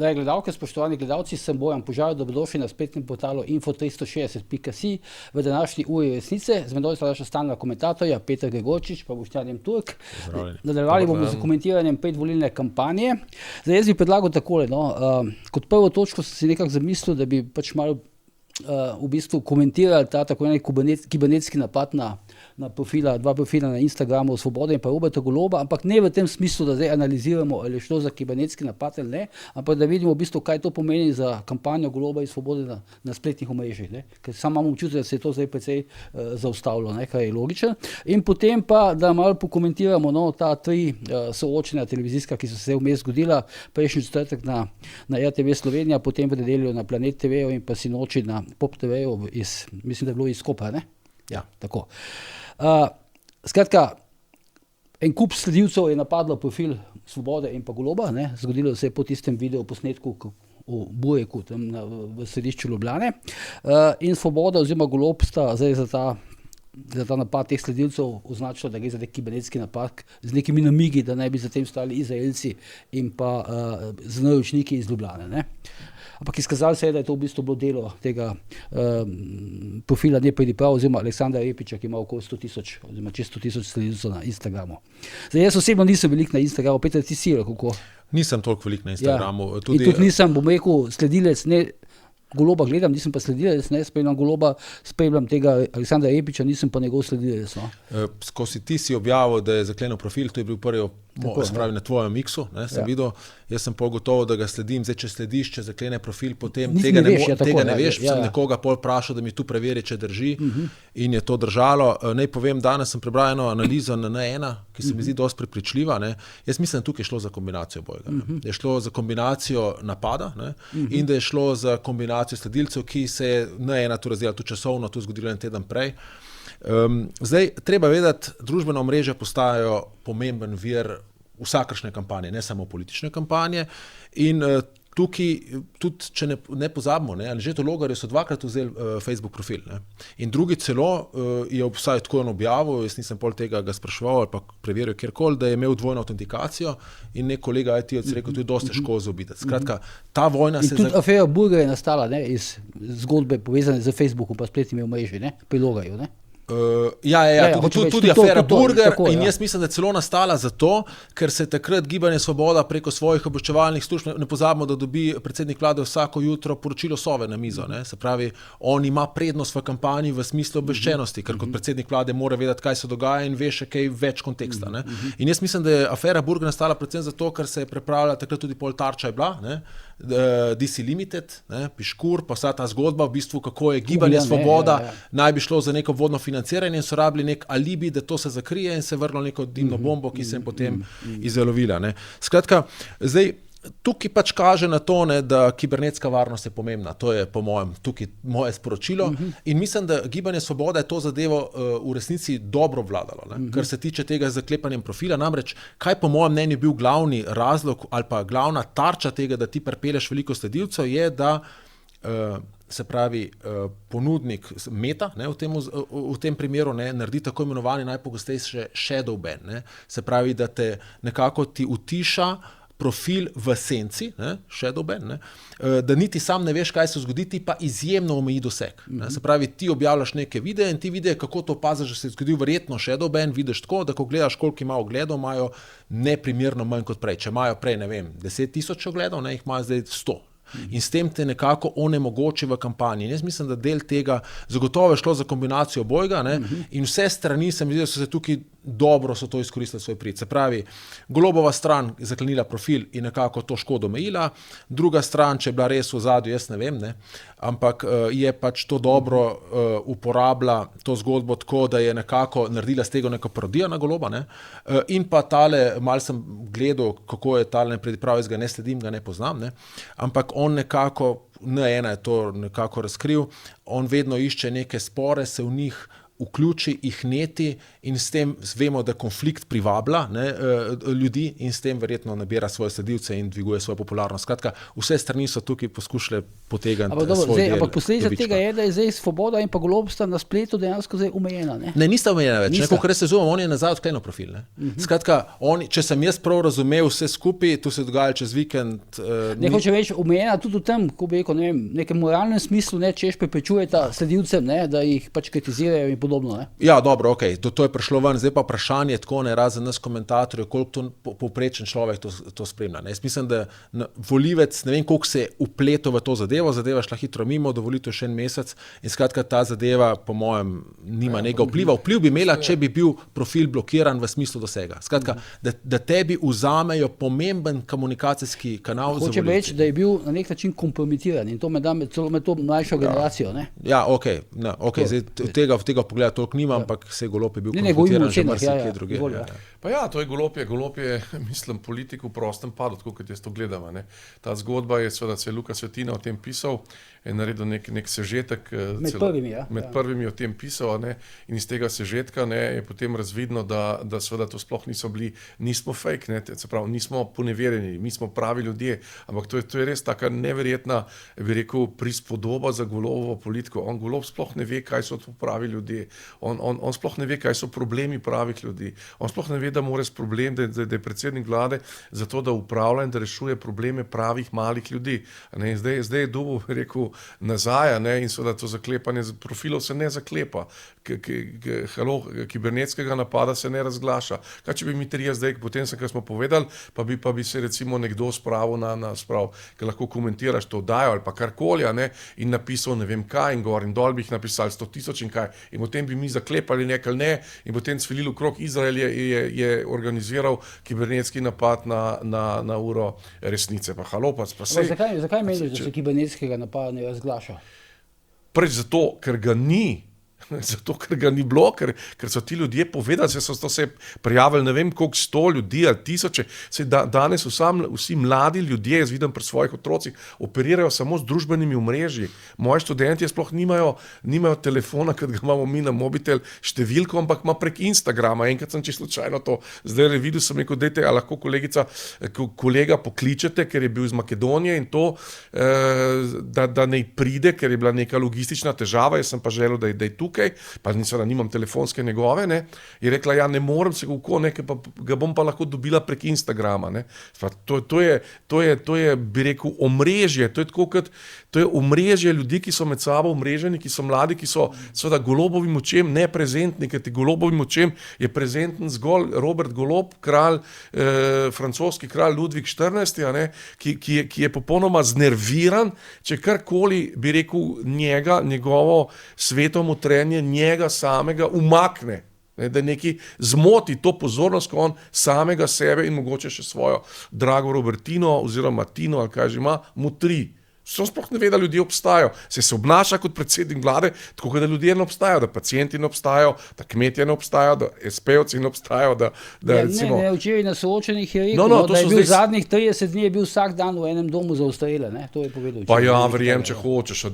Drage gledalke, spoštovani gledalci, sem Bojan Požar, dobrodošli na spletnem portalu info360.si v današnji uri resnice. Z menoj sta naša stalna komentatorja Peter Gregorčič pa Boštjan Turk. Nadaljevali bomo z komentiranjem predvolilne kampanje. Zdaj, jaz bi predlagal takole, kot prvo točko sem si nekako zamislil, da bi pač malo v bistvu komentirali ta tako kibernetski napad na dva profila na Instagramu Svobode in pa Roberta Goloba, ampak ne v tem smislu, da zdaj analiziramo, ali je šlo za kibernetski napad ali ne, ampak da vidimo v bistvu, kaj to pomeni za kampanjo Goloba in Svobode na spletnih omrežjih, ker sam imam občutek, da se je to zdaj precej zaustavilo, kar je logično. In potem pa, da malo pokomentiramo ta tri soočenja televizijska, ki so se vmes zgodila, prejšnji četrtek na RTV Slovenija, potem v nedeljo na Planet TV in pa sinoči na Pop TV-ju mislim, da je bilo iz Kopra, ne? Ja, tako. Skratka, en kup sledilcev je napadlo profil Svobode in pa Goloba, zgodilo se je po tistem videoposnetku v Bureku, tam v središču Ljubljane. In Svoboda oziroma Golob sta zdaj za ta napad teh sledilcev označila, da gre za nek kibernetski napad z nekimi namigi, da naj bi za tem stali Izraelci in pa z naročniki iz Ljubljane, ne? Ampak izkazalo se je, da je to v bistvu bilo delo tega profila Nepridiprav oziroma Aleksandra Repiča, ki ima okoli 100,000 oziroma čez 100,000 sledilcev na Instagramu. Zdaj, jaz osebno nisem velik na Instagramu, Peter, ti si kako? Nisem toliko velik na Instagramu. Ja. In tudi nisem, bom rekel, sledilec, ne Goloba gledam, nisem pa sledilec, ne spremljam Goloba, spremljam tega Aleksandra Repiča, nisem pa njegov sledilec. Skozi ti si objavil, da je zaklenil profil, to je bil prvi spravi na tvojem miksu, sem videl. Jaz sem pol gotovo, da ga sledim. Zdaj, če slediš, če zaklene profil, potem tega ne veš. Sem nekoga pol vprašal, da mi tu preveri, če drži in je to držalo. Naj povem, danes sem prebral eno analizo na N1, ki se mi zdi dosti prepričljiva. Jaz mislim, da tukaj je šlo za kombinacijo bojega. Je šlo za kombinacijo napada in da je šlo za kombinacijo sledilcev, ki se je N1 tu razdelila, tu časovno, tu zgodilo en teden prej. Zdaj, treba vedeti, družbena omrežja postajajo pomemben vir vsakršne kampanje, ne samo politične kampanje. In tukaj, tudi če ne pozabimo, Anžetu Logarju so dvakrat vzeli Facebook profil. In drugi celo je vsaj tako en objavil, jaz nisem pol tega ga spraševal ali pa preveril kjerkoli, da je imel dvojno autentikacijo in nek kolega IT-ovc rekel, to je dosti težko zaobiti. Skratka, ta vojna se... In tudi afera Burger je nastala iz zgodbe povezane z Facebookom pa spletnimi omrežji, pri Logarju, ne? Tudi afera Burger in jaz mislim, da je celo nastala zato, ker se je takrat Gibanje Svoboda preko svojih obveščevalnih služb, ne pozabimo, da dobi predsednik vlade vsako jutro poročilo Sove na mizo, se pravi, on ima prednost v kampanji v smislu obveščenosti, ker kot predsednik vlade mora vedeti, kaj se dogaja in ve še kaj več konteksta. In jaz mislim, da je afera Burger nastala predvsem zato, ker se je pripravljala takrat tudi pol Tarča je bila, DC Limited, Piškur, pa vsa ta zgodba, v bistvu, kako je Gibanje Svoboda, naj bi šlo za neko vodno financiranje in so rabili nek alibi, da to se zakrije in se vrlo neko dimno bombo, ki se jim potem izjalovila. Skratka, zdaj, tukaj pač kaže na to, da kibernetska varnost je pomembna. To je po mojem tukaj moje sporočilo in mislim, da Gibanje Svoboda je to zadevo v resnici dobro vladalo, kar se tiče tega zaklepanjem profila. Namreč, kaj po mojem mnenju bil glavni razlog ali pa glavna tarča tega, da ti pripeleš veliko sledilcev, je, da se pravi, ponudnik Meta v tem primeru naredi tako imenovani najpogostejše shadow ban. Se pravi, da te nekako ti utiša profil v senci, shadow ban, da niti sam ne veš, kaj se zgodi, ti pa izjemno omeji doseg. Se pravi, ti objavljaš neke videe in ti videe, kako to opaziš, da se je zgodil verjetno shadow ban, vidiš tako, da ko gledaš, koliko ima ogledov, imajo neprimerno manj kot prej. Če imajo prej, 10,000 ogledov, jih imajo zdaj 100. In s tem te nekako onemogoči v kampanji. In jaz mislim, da del tega zagotovo je šlo za kombinacijo bojga, in vse strani se mi zdi, da so se tukaj dobro so to izkoristili svoj prid. Se pravi, Golobova stran je zaklenila profil in nekako to škodo omejila, druga stran, če je bila res v ozadju, jaz ne vem, ampak je pač to dobro uporabila to zgodbo tako, da je nekako naredila z tega neko parodijo na Goloba, in pa tale, malo sem gledal, kako je tale Nepridiprav, jaz ga ne sledim, ga ne poznam, ampak on nekako, N1 je to nekako razkril, on vedno išče neke spore, se v njih vključi, jih neti in s tem vemo, da konflikt privablja ljudi in s tem verjetno nabira svoje sledilce in dviguje svojo popularnost. Skratka, vse strani so tukaj poskušale potegniti svoj del. Ampak posledica tega je, da je zdaj Svoboda in pa Golob sta na spletu dejansko zdaj omejena. Ne, nista omejena več. Kolikor jaz razumem, on je nazaj odklenil profil. Skratka, če sem jaz prav razumel vse skupaj, tu se dogaja čez vikend. Hoče več omejena tudi v tem, ko bi rekel, nekem moralnem smislu, češ preprečujeta sledilcem, da jih pač kritizirajo in podobno. Ja, dobro, okej, to je prišlo ven, zdaj pa vprašanje tako, razen nas komentatorjev, koliko to povprečen človek to spremlja. Jaz mislim, da volivec, ne vem, koliko se je vpletel v to zadeva šla hitro mimo, do volitev še en mesec in skratka ta zadeva, po mojem, nima nekega vpliva. Vpliv bi imela, če bi bil profil blokiran v smislu dosega. Skratka, da tebi vzamejo pomemben komunikacijski kanal za volivce. Hočem reči, da je bil na nek način kompromitiran in to me da celo med to mlajšo generacijo. Ja, okej, zdaj tega pogleda toliko nima, ampak se Golob je bil kompromitiran že marsikje druge. Pa ja, to je Golob je, mislim, politik v prostem padu, tako kot jaz to gledam. Ta zgodba je seveda, se je Luka Svetina o tem pisal, je naredil nek sežetek med prvimi o tem pisal, in iz tega sežetka je potem razvidno, da seveda to sploh nismo fake, se pravi, nismo poneverjeni, mi smo pravi ljudje, ampak to je res taka neverjetna, bi rekel, prispodoba za Golobovo politiko. Golob sploh ne ve, kaj so to pravi ljudje, on sploh ne ve, kaj so problemi pravih ljudi, on sploh ne ve, da mora s problem, da je predsednik vlade zato, da upravlja in da rešuje probleme pravih malih ljudi. Zdaj je dobil, rekel, nazaj, in seveda to zaklepanje profilov se ne zaklepa. Kibernetskega napada se ne razglaša. Kaj če bi mi trije zdaj, potem kar smo povedali, pa bi se recimo nekdo spravil na sprav, ker lahko komentiraš to oddajo ali pa karkoli, in napisal ne vem kaj in gor in dol bi jih napisali 100,000 in kaj. In potem bi mi zaklepali nekaj in potem cvilil okrog. Izrael je organiziral kibernetski napad na uro resnice. Pa halo, pa sej. Zakaj meniš, da se kibernetskega napada ne razglaša? Preč zato, ker ga ni. Zato, ker ga ni bilo, ker so ti ljudje povedali, so se prijavili ne vem koliko 100 ljudi ali tisoče, danes vsi mladi ljudje, jaz vidim pri svojih otrocih, operirajo samo z družbenimi omrežji. Moji študenti sploh nimajo telefona, kad ga imamo mi na mobitel številko, ampak ima prek Instagrama. Enkrat sem čisto slučajno to zdaj videl, sem rekel, dajte, a lahko kolega pokličete, ker je bil iz Makedonije in to, da ne pride, ker je bila neka logistična težava, jaz sem pa želel, da je tukaj, pa nimam telefonske njegove, je rekla, ja, ne morem se kako, ga bom pa lahko dobila prek Instagrama. To je, bi rekel, omrežje, to je omrežje ljudi, ki so med sabo omreženi, ki so mladi, ki so seveda Golobovim očem neprezentni, ker ti Golobovim očem je prezenten zgolj Robert Golob, kralj, francoski kralj Ludvik XIV, ki je popolnoma znerviran, če karkoli, bi rekel, njegovo svetomotrenje njega samega umakne, da neki zmoti to pozornost, ko on samega sebe in mogoče še svojo drago Robertino oziroma Tino, ali kaj že ima, motri. So sploh ne ve, da ljudje obstajajo. Se obnaša kot predsednik vlade, tako da ljudje ne obstajajo, da pacienti ne obstajajo, da kmetje ne obstajajo, da SP-ovci ne obstajajo, recimo... Ne, včeraj na soočenih je rekel, da je bil zadnjih 30 dni je bil vsak dan v enem domu za ostarele, to je povedal. Pa ja, verjem, če hočeš,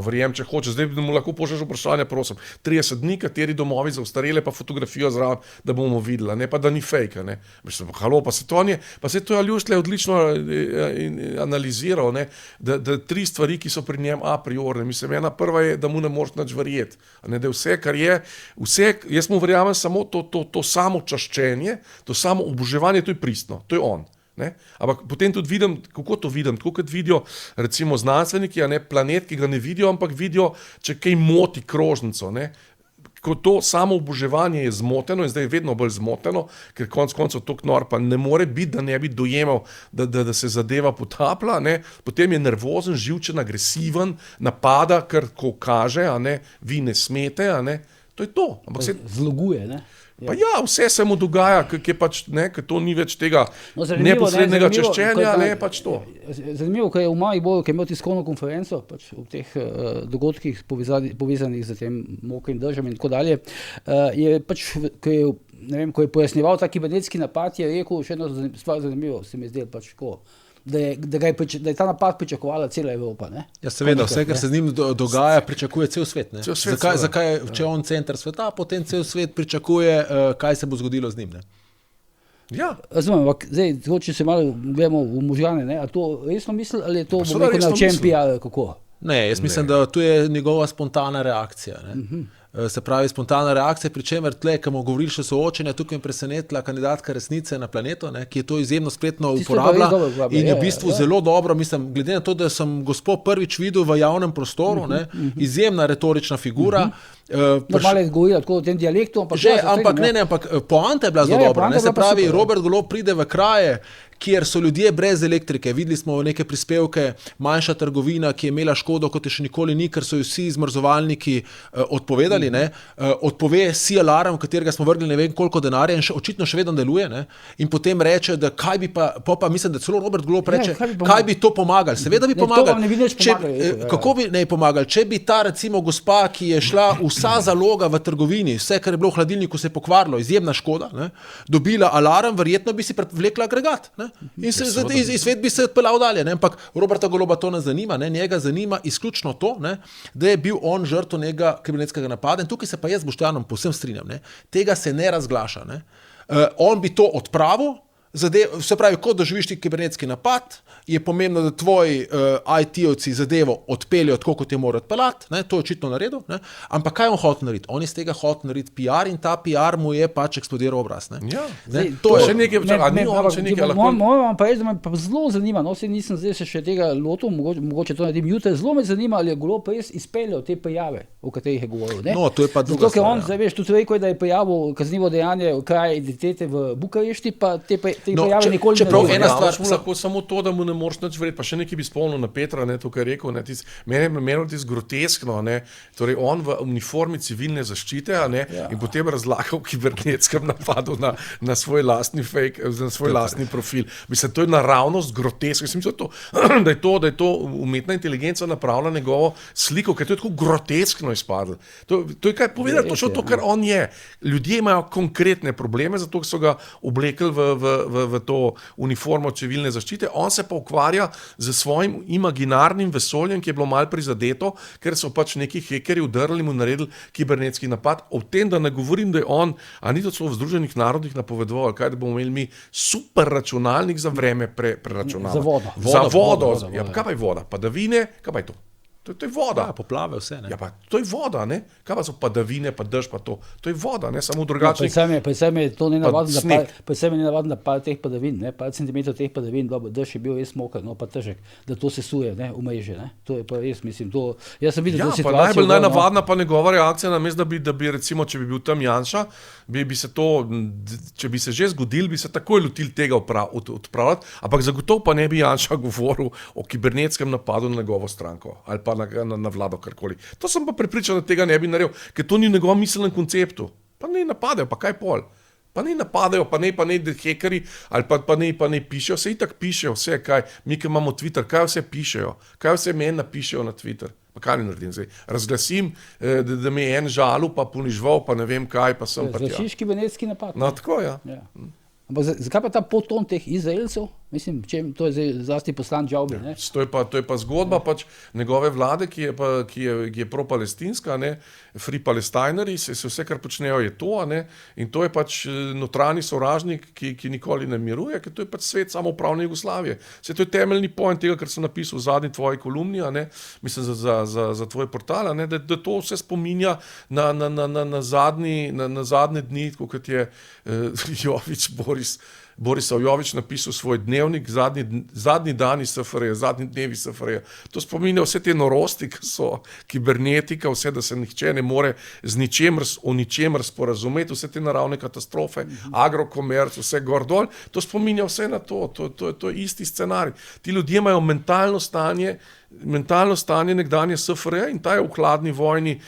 verjem, če hočeš. Zdaj mu lahko pošlješ vprašanje, prosim. 30 dni, kateri domovi za ostarele, pa fotografijo zraven, da bomo videli, pa da ni fejka. Mislim, halo, pa se to je Aljuštle odlično analiziral, da 3 stvari, ki so pri njem a priorne. Mislim, ena prva je, da mu ne moreš nič verjeti. Da je vse, kar je, jaz mu verjamem samo to samo čaščenje, to samo oboževanje, to je pristno, to je on. Ampak potem tudi vidim, kako to vidim, tako kot vidijo recimo znanstveniki, planet, ki ga ne vidijo, ampak vidijo, če kaj moti krožnico, ko to samo oboževanje je zmoteno in zdaj je vedno bolj zmoteno, ker konec koncev tok nor pa ne more biti, da ne bi dojemal, da se zadeva potaplja, potem je nervozen, živčen, agresiven, napada, kar ko kaže, vi ne smete, to je to. Zloguje, Pa ja, vse se mu dogaja, ker to ni več tega neposrednega čaščenja, pač to. Zanimivo, ker je v Mariboru, ker je imel tiskovno konferenco, pač v teh dogodkih povezanih z tem mokrim držam in tako dalje, je pač, ko je pojasnjeval ta kibernetski napad, je rekel še eno stvar zanimivo, se mi zdelo pač tako da je ta napad pričakovala cela Evropa. Ne? Ja, seveda, vse, kar se z njim dogaja, pričakuje cel svet. Ne? Zakaj, če je on center sveta, potem cel svet pričakuje, kaj se bo zgodilo z njim. Ne? Ja. Razumem, ampak zdaj, če se malo gledamo v možgane, ne? A to resno misli, ali je to na čem PR, kako? Ne, jaz mislim, da to je njegova spontana reakcija. Ne? Se pravi, spontana reakcija, pri čemer tle, ko bomo govorili še soočenja, tukaj je presenetila kandidatka resnice na planetu, ne, ki je to izjemno spretno uporabila in je v bistvu zelo dobro, mislim, glede na to, da sem gospod prvič videl v javnem prostoru, izjemna retorična figura. Malo je govorila tako v tem dialektu, ampak poanta je bila zelo dobra. Se pravi, Robert Golob pride v kraje, kjer so ljudje brez elektrike. Videli smo neke prispevke, manjša trgovina, ki je imela škodo, kot je še nikoli ni, ker so vsi zmrzovalniki odpovedali. Odpove Sea Alarm, katerega smo vrgli ne vem koliko denarja in očitno še vedno deluje. Ne? In potem reče, da kaj bi pa mislim, da celo Robert Golob reče, kaj bi to pomagali. Seveda bi pomagali. Kako bi ne pomagali? Če bi ta recimo gospa, ki je šla vsa zaloga v trgovini, vse, kar je bilo v hladilniku, se je pokvarilo, izjemna škoda, ne? Dobila alarm, verjetno bi si vlekla agregat. Ne? In svet bi se odpeljal dalje. Ne? Ampak Roberta Goloba to ne zanima. Ne? Njega zanima izključno to, ne? Da je bil on žrtev nekega kibernetskega napada. In tukaj se pa jaz z Boštjanom povsem strinjam. Ne? Tega se ne razglaša. Ne? On bi to odpravil. Se pravi, ko doživiš ti kibernetski napad, je pomembno, da tvoji IT-ovci zadevo odpeljajo tako, kot je mora odpeljati, to je očitno naredil, ne? Ampak kaj on hotel narediti? On iz tega hotel narediti PR in ta PR mu je pač eksplodiral obraz. Ne? Ja, to je še nekaj, moram pa reči, da me pa zelo zanima, no, nisem zdaj se še tega lotil, mogoče to naredim jutri, zelo me zanima, ali je Golob res izpeljal te pojave, o katerih je govoril. Ne? No, to je pa druga stvar. Zato, ker on, zdaj veš, tudi rekel, da je pojavil kaznivo dejanje kraj identitete v Bukarešti, pa čeprav ena stvar, lahko samo to, da mu ne moreš nič verjeti, pa še nekaj bi spomnil na Petra, ne, to, kar je rekel, meni je tisto groteskno, ne, torej on v uniformi civilne zaščite, ne, in potem razlagal kibernetskem napadu na svoj lastni fake, na svoj lastni profil. Mislim, to je naravnost groteskno. Mislim, da je to umetna inteligenca napravila njegovo sliko, ker to je tako groteskno izpadlo. To je kaj povedati, točno to, kar on je. Ljudje imajo konkretne probleme, zato so ga oblekli v to uniformo civilne zaščite, on se pa ukvarja z svojim imaginarnim vesoljem, ki je bilo malo prizadeto, ker so pač neki hekerji udarili mu naredili kibernetski napad. Ob tem, da ne govorim, da je on, a ni to celo v Združenih narodih napovedoval, kaj da bomo imeli mi super računalnik za vreme preračunavanja. Za vodo. Ja, kaj pa je voda? Padavine, kaj pa je to? To je voda. Ja, poplave vse. Ne? Ja, pa to je voda, ne? Kaj pa so padavine, pa dež, pa to? To je voda, ne? Samo drugačnih... Predvsem je to nenavadno, da par teh padavin, ne? Par centimetrov teh padavin, dobro, dež je bil res moker, no, pa težek, da to se suje, ne, v mreže, ne? To je pa res, mislim, to... Jaz sem videl to situacijo... Ja, pa najbolj nenavadna pa njegova reakcija, namesto da bi recimo, če bi bil tam Janša, bi se to, če bi se že zgodil, bi se takoj lotil tega odpravljati, ampak zagotovo pa ne bi Janša govoril o kibernetskem napadu na njegovo stranko, ali pa na vlado karkoli. To sem pa prepričan, da tega ne bi naredil, ker to ni v njegovem miselnem konceptu. Pa ne napadajo, pa kaj pol? Pa ne napadajo, pa ne hekeri, ali pa ne pišejo, vse itak pišejo, vse kaj, mi ki imamo Twitter, kaj vse pišejo, kaj vse meni napišejo na Twitter. Pa kaj ne naredim zdaj? Razglasim, da me je en žalil, pa ponižval, pa ne vem kaj, pa sem pa tja. Zvršiš kibernetski napad. No, tako, ja. Ampak zakaj pa ta podton teh Izraelcev? Mislim, to je zlasti poslan Džavbi. To je pa zgodba pač njegove vlade, ki je pro-palestinska, free palestineri, se vse, kar počnejo, je to, in to je pač notranji sovražnik, ki nikoli ne miruje, ker to je pač svet samoupravne Jugoslavije. To je temeljni point tega, kar sem napisal v zadnji tvoji kolumni, mislim za tvoj portal, da to vse spominja na zadnje dni, kot je Jovič Borisov Jovič napisal svoj dnevnik, zadnji dani SFRJ, zadnji dnevi SFRJ. To spominja vse te norosti, ki so kibernetika, vse, da se nihče ne more o ničemer sporazumeti, vse te naravne katastrofe, agrokomerc, vse gor dol, to spominja vse na to. To je isti scenarij. Ti ljudje imajo mentalno stanje nekdanje SFRJ in ta je v hladni vojni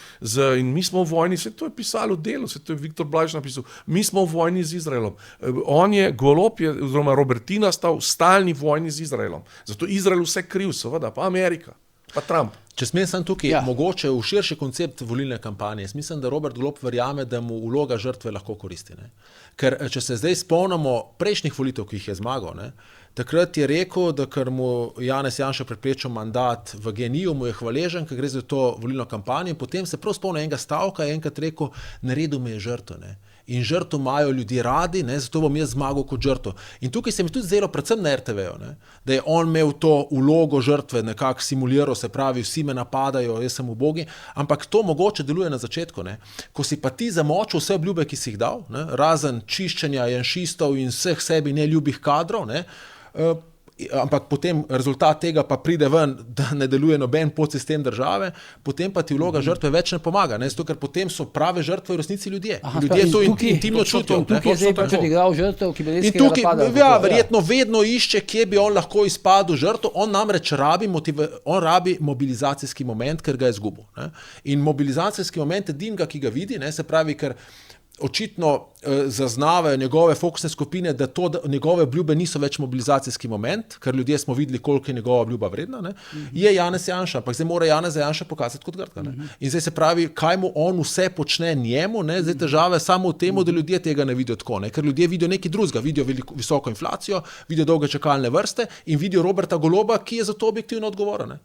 in mi smo v vojni, vse to je pisalo delo, vse to je Viktor Blajš napisal, mi smo v vojni z Izraelom. Golob je, oziroma Robertina sta v stalni vojni z Izraelom. Zato Izrael vse kriv, seveda, pa Amerika, pa Trump. Če smem sam tukaj, mogoče v širši koncept volilne kampanje, jaz mislim, da Robert Golob verjame, da mu vloga žrtve lahko koristi. Ne? Ker če se zdaj spomnimo prejšnjih volitev, ki jih je zmagal, ne? Takrat je rekel, da ker mu Janez Janša preprečil mandat v GEN-I-ju, mu je hvaležen, ker gre za to volilno kampanjo, in potem se prav spomni enega stavka, je enkrat rekel, naredil me je žrtev. Ne? In žrtev imajo ljudje radi, ne, zato bom jaz zmagal kot žrtev. In tukaj se mi tudi zdelo, predvsem na RTV-ju, ne, da je on imel to vlogo žrtve, nekako simuliral, se pravi, vsi me napadajo, jaz sem ubogi, ampak to mogoče deluje na začetku. Ne. Ko si pa ti zamočil vse obljube, ki si jih dal, ne, razen čiščenja janšistov in vseh sebi neljubih kadrov, ne, ampak potem rezultat tega pa pride ven, da ne deluje noben podsistem države, potem pa ti vloga žrtve več ne pomaga, ne? Zato ker potem so prave žrtve v resnici ljudje. Ljudje to intimno čutijo. Tukaj je zdaj pač odigral žrtev kibernetskega napada. In tukaj verjetno vedno išče, kje bi on lahko izpadel žrtev, on namreč rabi mobilizacijski moment, ker ga je izgubil. Ne? In mobilizacijski moment edinega, ki ga vidi, ne, se pravi, ker očitno zaznavajo njegove fokusne skupine, da njegove obljube niso več mobilizacijski moment, ker ljudje smo videli, koliko je njegova obljuba vredna, ne, je Janez Janša, ampak zdaj mora Janez Janša pokazati kot Grka. Ne. In zdaj se pravi, kaj mu on vse počne njemu, ne, zdaj težava je samo v tem, da ljudje tega ne vidijo tako, ne, ker ljudje vidijo nekaj drugega, vidijo visoko inflacijo, vidijo dolge čakalne vrste in vidijo Roberta Goloba, ki je za to objektivno odgovoren.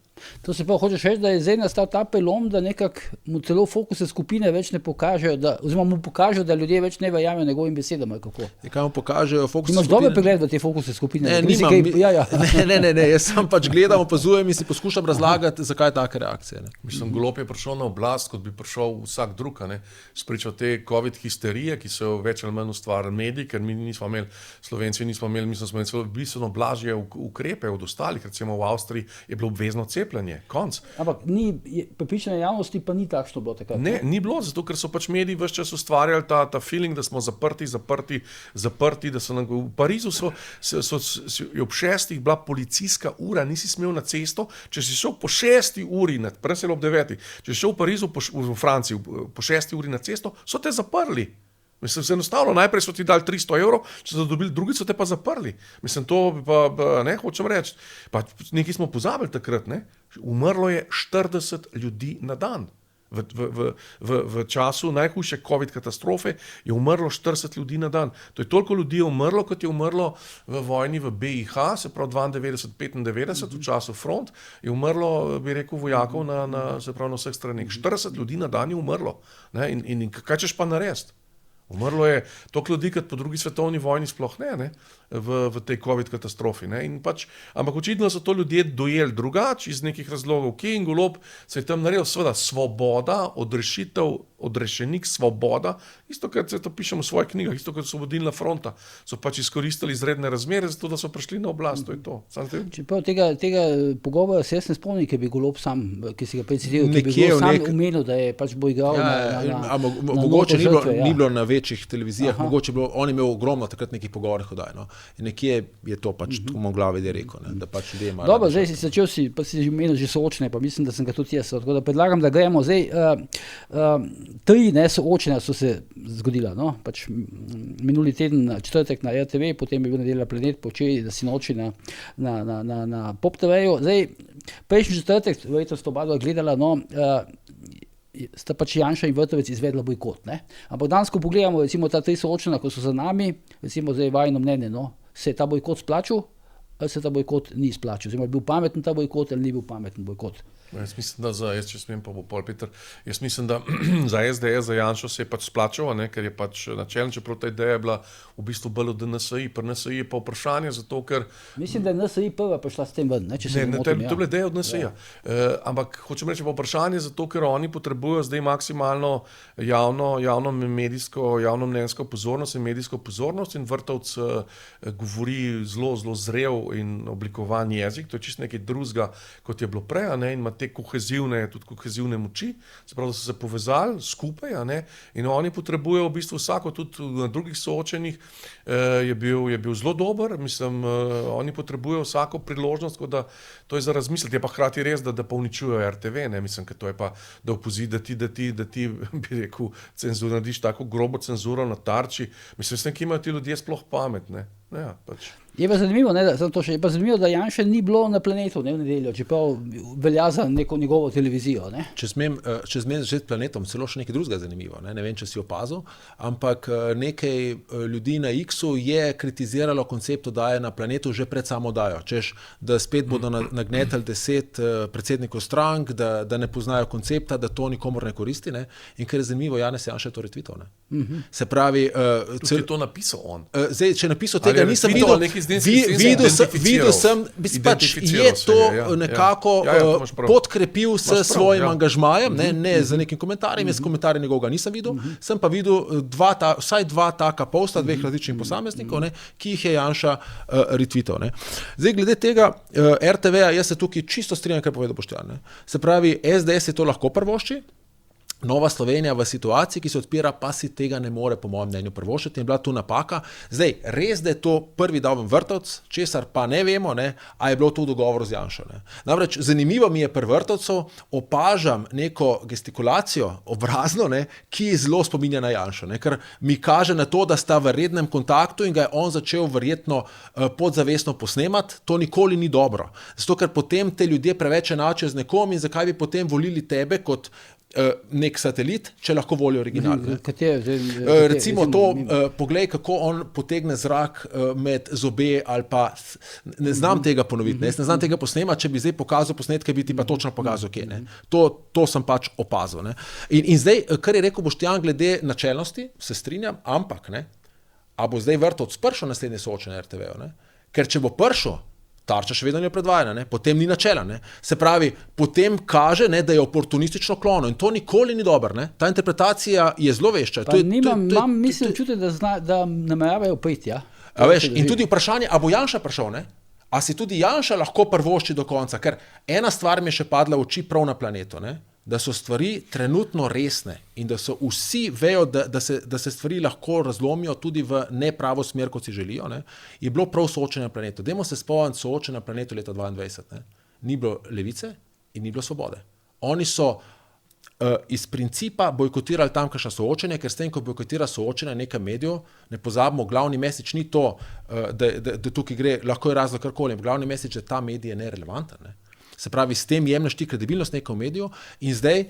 To se pa hočeš reči, da je zdaj nastal ta pelom, da nekako mu celo fokusne skupine več ne pokažejo, oziroma mu pokažejo, da ljudje več ne verjamejo njegovim besedam, ali kako? Kaj mu pokažejo fokusne skupine? Imaš dober pregled v te fokusne skupine? Ne, jaz sam pač gledam, opazujem in si poskušam razlagati, zakaj take reakcije. Ne. Mislim, Golob je prišel na oblast, kot bi prišel vsak drug, spričal te COVID histerije, ki so več ali manj ustvarili mediji, ker mi nismo imeli, Slovenci nismo imeli, mislim, smo imeli bistveno blažje ukrepe od ostalih, recimo v Avstriji je bilo obvezno cepljenje, konc. Ampak prepričanje javnosti pa ni takšno bilo takrat. Ne, ni bilo, zato ker so pač mediji ves čas ustvarjali ta feeling, da smo zaprti, da so v Parizu je ob 6 bila policijska ura, nisi smel na cesto, če si šel po 6 uri, prej se je ob 9, če si šel v Parizu, v Franciji, po 6 uri na cesto, so te zaprli. Mislim, se enostavno, najprej so ti dali 300 €, če so dobili, drugi so te pa zaprli. Mislim, to pa ne, hočem reči. Pa nekaj smo pozabili takrat, ne. Umrlo je 40 ljudi na dan. V času najhujše COVID katastrofe je umrlo 40 ljudi na dan. To je toliko ljudi je umrlo, kot je umrlo v vojni v BiH, se pravi 92-95, v času front, je umrlo, bi rekel, vojakov na vseh straneh. 40 ljudi na dan je umrlo. Ne? In kaj češ pa narediti? Umrlo je toliko ljudi, kot po drugi svetovni vojni sploh ne, v tej COVID katastrofi. Ne? Ampak očitno so to ljudje dojeli drugače iz nekih razlogov. Kje in Golob se je tam naredil, seveda, svoboda, odrešenik, svoboda, isto, kot se to pišemo v svojih knjigah, isto, kot Osvobodilna fronta, so pač izkoristili izredne razmere, zato da so prišli na oblast, to je to. Čeprav tega pogovora se jaz ne spomnim, ki bi Golob sam, ki si ga predsedil, ki bi Golob sam umenil, da je pač bo igral na mogoče ni bilo na večjih televizijah, mogoče bilo, on je imel ogromno takrat nekih pogovornih oddaj, no. In nekje je to pač v mojom glavi rekel, ne, da pač ljudje imajo. Dobro, zdaj si začel pa si že omenil že soočenje, pa mislim, da sem ga tudi jaz, tako da predlagam, da gremo zdaj, 3 soočenja so se zgodila, no, pač minuli teden četrtek na RTV, potem je bil nedelja Planet, počeli, da si noči na Pop TV-ju. Zdaj, prejšnji četrtek, verjetno sta oba gledala, no, sta pač Janša in Vrtovec izvedla bojkot, ne. Ampak danes, ko pogledamo, recimo ta 3 soočenja, ko so za nami, recimo zdaj vajino mnenje, no, se je ta bojkot splačal, ali se ta bojkot ni splačal? Oziroma, je bil pameten ta bojkot ali ni bil pameten bojkot? Jaz mislim, da če smem pa bo pol, Peter, jaz mislim, da za SDS, za Janšo se je pač splačal, ker je pač načelno, čeprav ta ideja je bila v bistvu bolj od NSI. Pri NSI je pa vprašanje zato, ker... Mislim, da je NSI prva prišla s tem ven, ne, če se ne motim. To je bila ideja od NSI-ja. Ampak hočem reči pa vprašanje zato, ker oni potrebujejo zdaj maksimalno javno mnenjsko pozornost in medijsko pozornost in Vrtovec govori zelo zrel in oblikovan jezik, to je čisto nekaj drugega, kot je bilo prej, in ima te kohezivne moči, se pravi, da so se povezali skupaj, in oni potrebujejo v bistvu vsako, tudi na drugih soočenjih je bil zelo dober, mislim, oni potrebujejo vsako priložnost, da to je za razmisliti, je pa hkrati res, da pa uničujejo RTV, mislim, ker to je pa, da ti bi rekel, narediš tako grobo cenzuro na Tarči, mislim, s tem, ki imajo ti ljudje sploh pamet, ne. Ja, pač. Je pa zanimivo, da Janše ni bilo na Planetu, ne, v nedeljo, čeprav velja za neko njegovo televizijo. Ne. Če smem začeti Planetom, celo še nekaj drugega zanimivo. Ne vem, če si opazil, ampak nekaj ljudi na X-u je kritiziralo koncept oddaje na Planetu že pred samo oddajo. Češ, da spet bodo nagnetali 10 predsednikov strank, da ne poznajo koncepta, da to nikomor ne koristi. Ne. In ker je zanimivo, Janez Janša to retweetal. Se pravi... je to napisal on? Zdaj, če napisal tega, nisem videl... Videl sem, pač je to nekako podkrepil s svojim angažmajem, ne z nekim komentarjem, jaz komentarja njegovega nisem videl, sem pa videl vsaj dva taka posta dveh različnih posameznikov, ki jih je Janša retweetal. Zdaj, glede tega RTV-ja, jaz se tukaj čisto strinjam, kar povedal Boštjan. Se pravi, SDS je to lahko prvošči, Nova Slovenija v situaciji, ki se odpira, pa si tega ne more, po mojem mnenju, prvoščiti, in bila tu napaka. Zdaj, res, da je to prvi Daven Vrtovec, česar pa ne vemo, a je bilo to v dogovoru z Janšo. Namreč, zanimivo mi je pri Vrtovcu, opažam neko gestikulacijo obrazno, ki zelo spominja na Janšo, ker mi kaže na to, da sta v rednem kontaktu in ga je on začel verjetno podzavestno posnemati. To nikoli ni dobro. Zato, ker potem te ljudje preveč enačijo z nekom in zakaj bi potem volili tebe kot nek satelit, če lahko volijo original. Recimo to, poglej, kako on potegne zrak med zobe ali pa, ne znam tega ponoviti, ne znam tega posnemati, če bi zdaj pokazal posnetke, bi ti pa točno pokazal, kje. To sem pač opazil. In zdaj, kar je rekel Boštjan glede načelnosti, se strinjam, ampak, a bo zdaj Vrtovec prišel naslednje soočenje na RTV-ju, ker če bo prišel, Tarča še vedno je predvajana, potem ni načela. Se pravi, potem kaže, da je oportunistično klono in to nikoli ni dobro. Ta interpretacija je zelo vešča. Mislim čuti, da nameravajo priti. Ja? In tudi vprašanje, a bo Janša prišel? A si tudi Janša lahko prvošči do konca? Ker ena stvar mi je še padla v oči prav na Planetu, da so stvari trenutno resne in da so vsi vejo, da se stvari lahko razlomijo tudi v nepravo smer, kot si želijo, je bilo prav soočenje na Planetu. Dajmo se spomniti soočenja na Planetu leta 2022. Ni bilo Levice in ni bilo Svobode. Oni so iz principa bojkotirali tamkajšnja soočenja, ker s tem, ko bojkotira soočenja nekaj medijev, ne pozabimo, glavni message ni to, da tukaj gre, lahko je razlog karkoli, glavni message, da ta medij je nerelevanten. Se pravi, s tem jemlješ ti kredibilnost nekaj v mediju in zdaj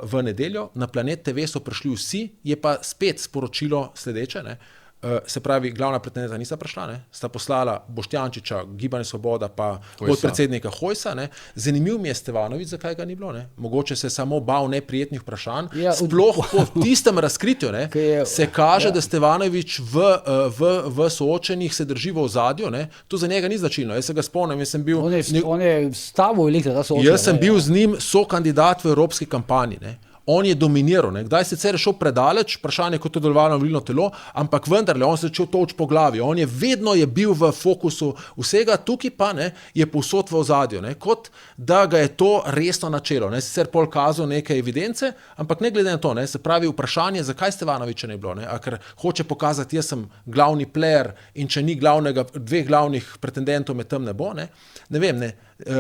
v nedeljo na Planet TV so prišli vsi, je pa spet sporočilo sledeče, se pravi, glavna pretendenta nista prišla, sta poslala Boštjančiča, Gibanje Svoboda pa podpredsednika Hojsa. Zanimiv mi je Stevanović, zakaj ga ni bilo. Mogoče se samo bal neprijetnih vprašanj. Sploh po tistem razkritju se kaže, da Stevanović v soočenjih se drži v ozadju. To za njega ni značilno. Jaz se ga spomnim, on je stavil veliko za soočenje. Jaz sem bil z njim sokandidat v evropski kampanji. On je dominiral, kdaj sicer je šel predaleč, vprašanje, kot je delovalo volilno telo, ampak vendarle, on se začel toč po glavi. On je vedno bil v fokusu vsega, tukaj pa je povsod v ozadju, kot da ga je to resno načelo. Sicer pol kazal neke evidence, ampak ne glede na to, se pravi vprašanje, zakaj Stevanovića ne bilo, a ker hoče pokazati, jaz sem glavni player in če ni dveh glavnih pretendentov med tem ne bo, ne vem,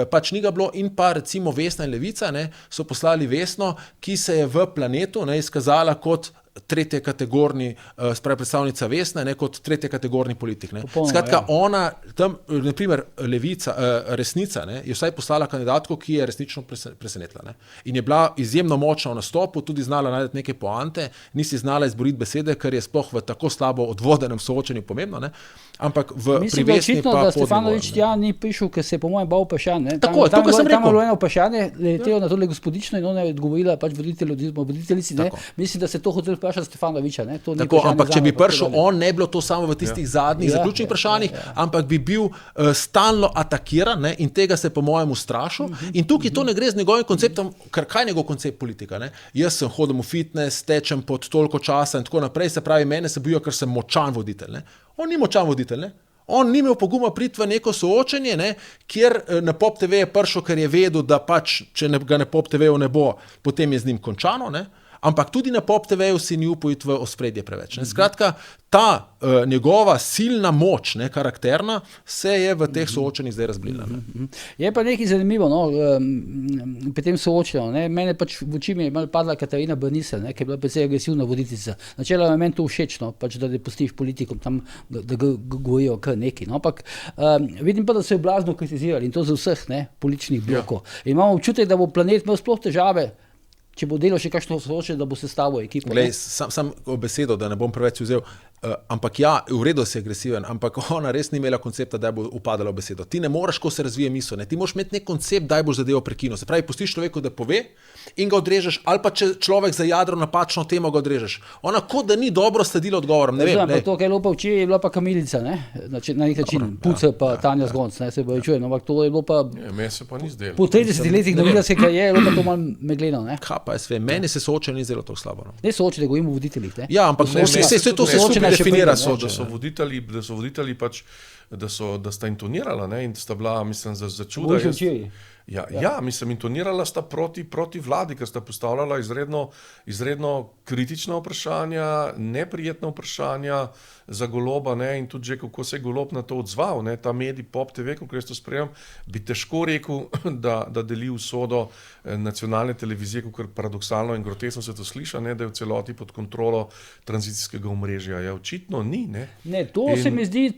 pač ni ga bilo in pa recimo Vesna in Levica so poslali Vesno, ki se je v Planetu izkazala kot tretje kategorni, spravi predstavnica Vesna, kot tretje kategorni politik. Skratka, ona, tam, naprimer, Levica, Resnica, je vsaj poslala kandidatko, ki je resnično presenetila. In je bila izjemno močna v nastopu, tudi znala najti neke poante, nisi znala izboriti besede, kar je sploh v tako slabo odvodenem soočenju pomembno, ampak pri Vesni pa da Stefanović ni prišel, ker se je po mojem bal vprašanje. Tako, to, kar sem rekel. Tam je bilo eno vprašanje, letelo na tole gospodično in ona je odgovorila pač voditeljici. Mislim, da se to hotel vprašati Stefanovića. Tako, ampak če bi prišel on, ne bilo to samo v tistih zadnjih zaključnih vprašanjih, ampak bi bil stalno atakiran in tega se po mojem ustrašil. In tukaj to ne gre z njegovim konceptom, ker kaj je njegov koncept politika? Jaz sem hodil v fitness, tečem pod toliko časa in tako naprej, se pravi, mene se bojijo, ker sem močan voditelj. On ni močan voditelj, on ni imel poguma priti v neko soočenje, kjer na Pop TV je prišel, ker je vedel, da pač, če ga na Pop TV-ju ne bo, potem je z njim končano, ampak tudi na Pop TV-ju si ni upal iti v ospredje preveč. Skratka, ta njegova silna moč, karakterna, se je v teh soočenjih zdaj razblila. Je pa nekaj zanimivo, pri tem soočenju. Mene pač v oči mi je malo padla Katarina Brnisel, ki je bila precej agresivna voditeljica. Načeloma je meni to všečno, pač, da ne pustiš politikom tam, da govorijo kar nekaj. Ampak vidim pa, da so jo blazno kritizirali in to za vseh političnih blokov. In imamo občutek, da bo planet imel sploh težave, če bo delal še kakšno soočenje, da bo sestavil ekipo. Glej, sam besedo, da ne bom preveč vzel, ampak v redu si agresiven, ampak ona res ni imela koncepta, da bo upadala v besedo. Ti ne moreš, ko se razvije misel, ti moraš imeti nek koncept, da boš zadevo prekinil. Se pravi, pustiš človeku, da pove in ga odrežeš, ali pa če človek zajadro napačno temo, ga odrežeš. Ona kot da ni dobro sledila odgovorom. Ne vem. To, kaj je bilo pa včeraj, je bila pa Kamilica, na nek način, Pucer pa Tanja Zgonc, se bojo čujem, ampak to je bilo pa... Meni se pa ni zdelo. Po 30 letih novinarske kariere je bilo pa to malo megleno, Kaj pa je meni se soočenje ni zelo tako slabo. Ne soočenje, govorimo o voditeljih, Ja, ampak to se skupaj definira soočenje. Da so voditelji pač, da sta intonirala, in sta bila, mislim, za čuda. Ja, mislim, intonirala sta proti vladi, ker sta postavljala izredno kritična vprašanja, neprijetna vprašanja za Goloba, in tudi že kako se je Golob na to odzval, ta medij Pop TV, kako jaz to sprejemam, bi težko rekel, da deli usodo nacionalne televizije, kako paradoksalno in grotesno se to sliša, da je v celoti pod kontrolo tranzicijskega omrežja. Ja, očitno ni. Se mi zdi,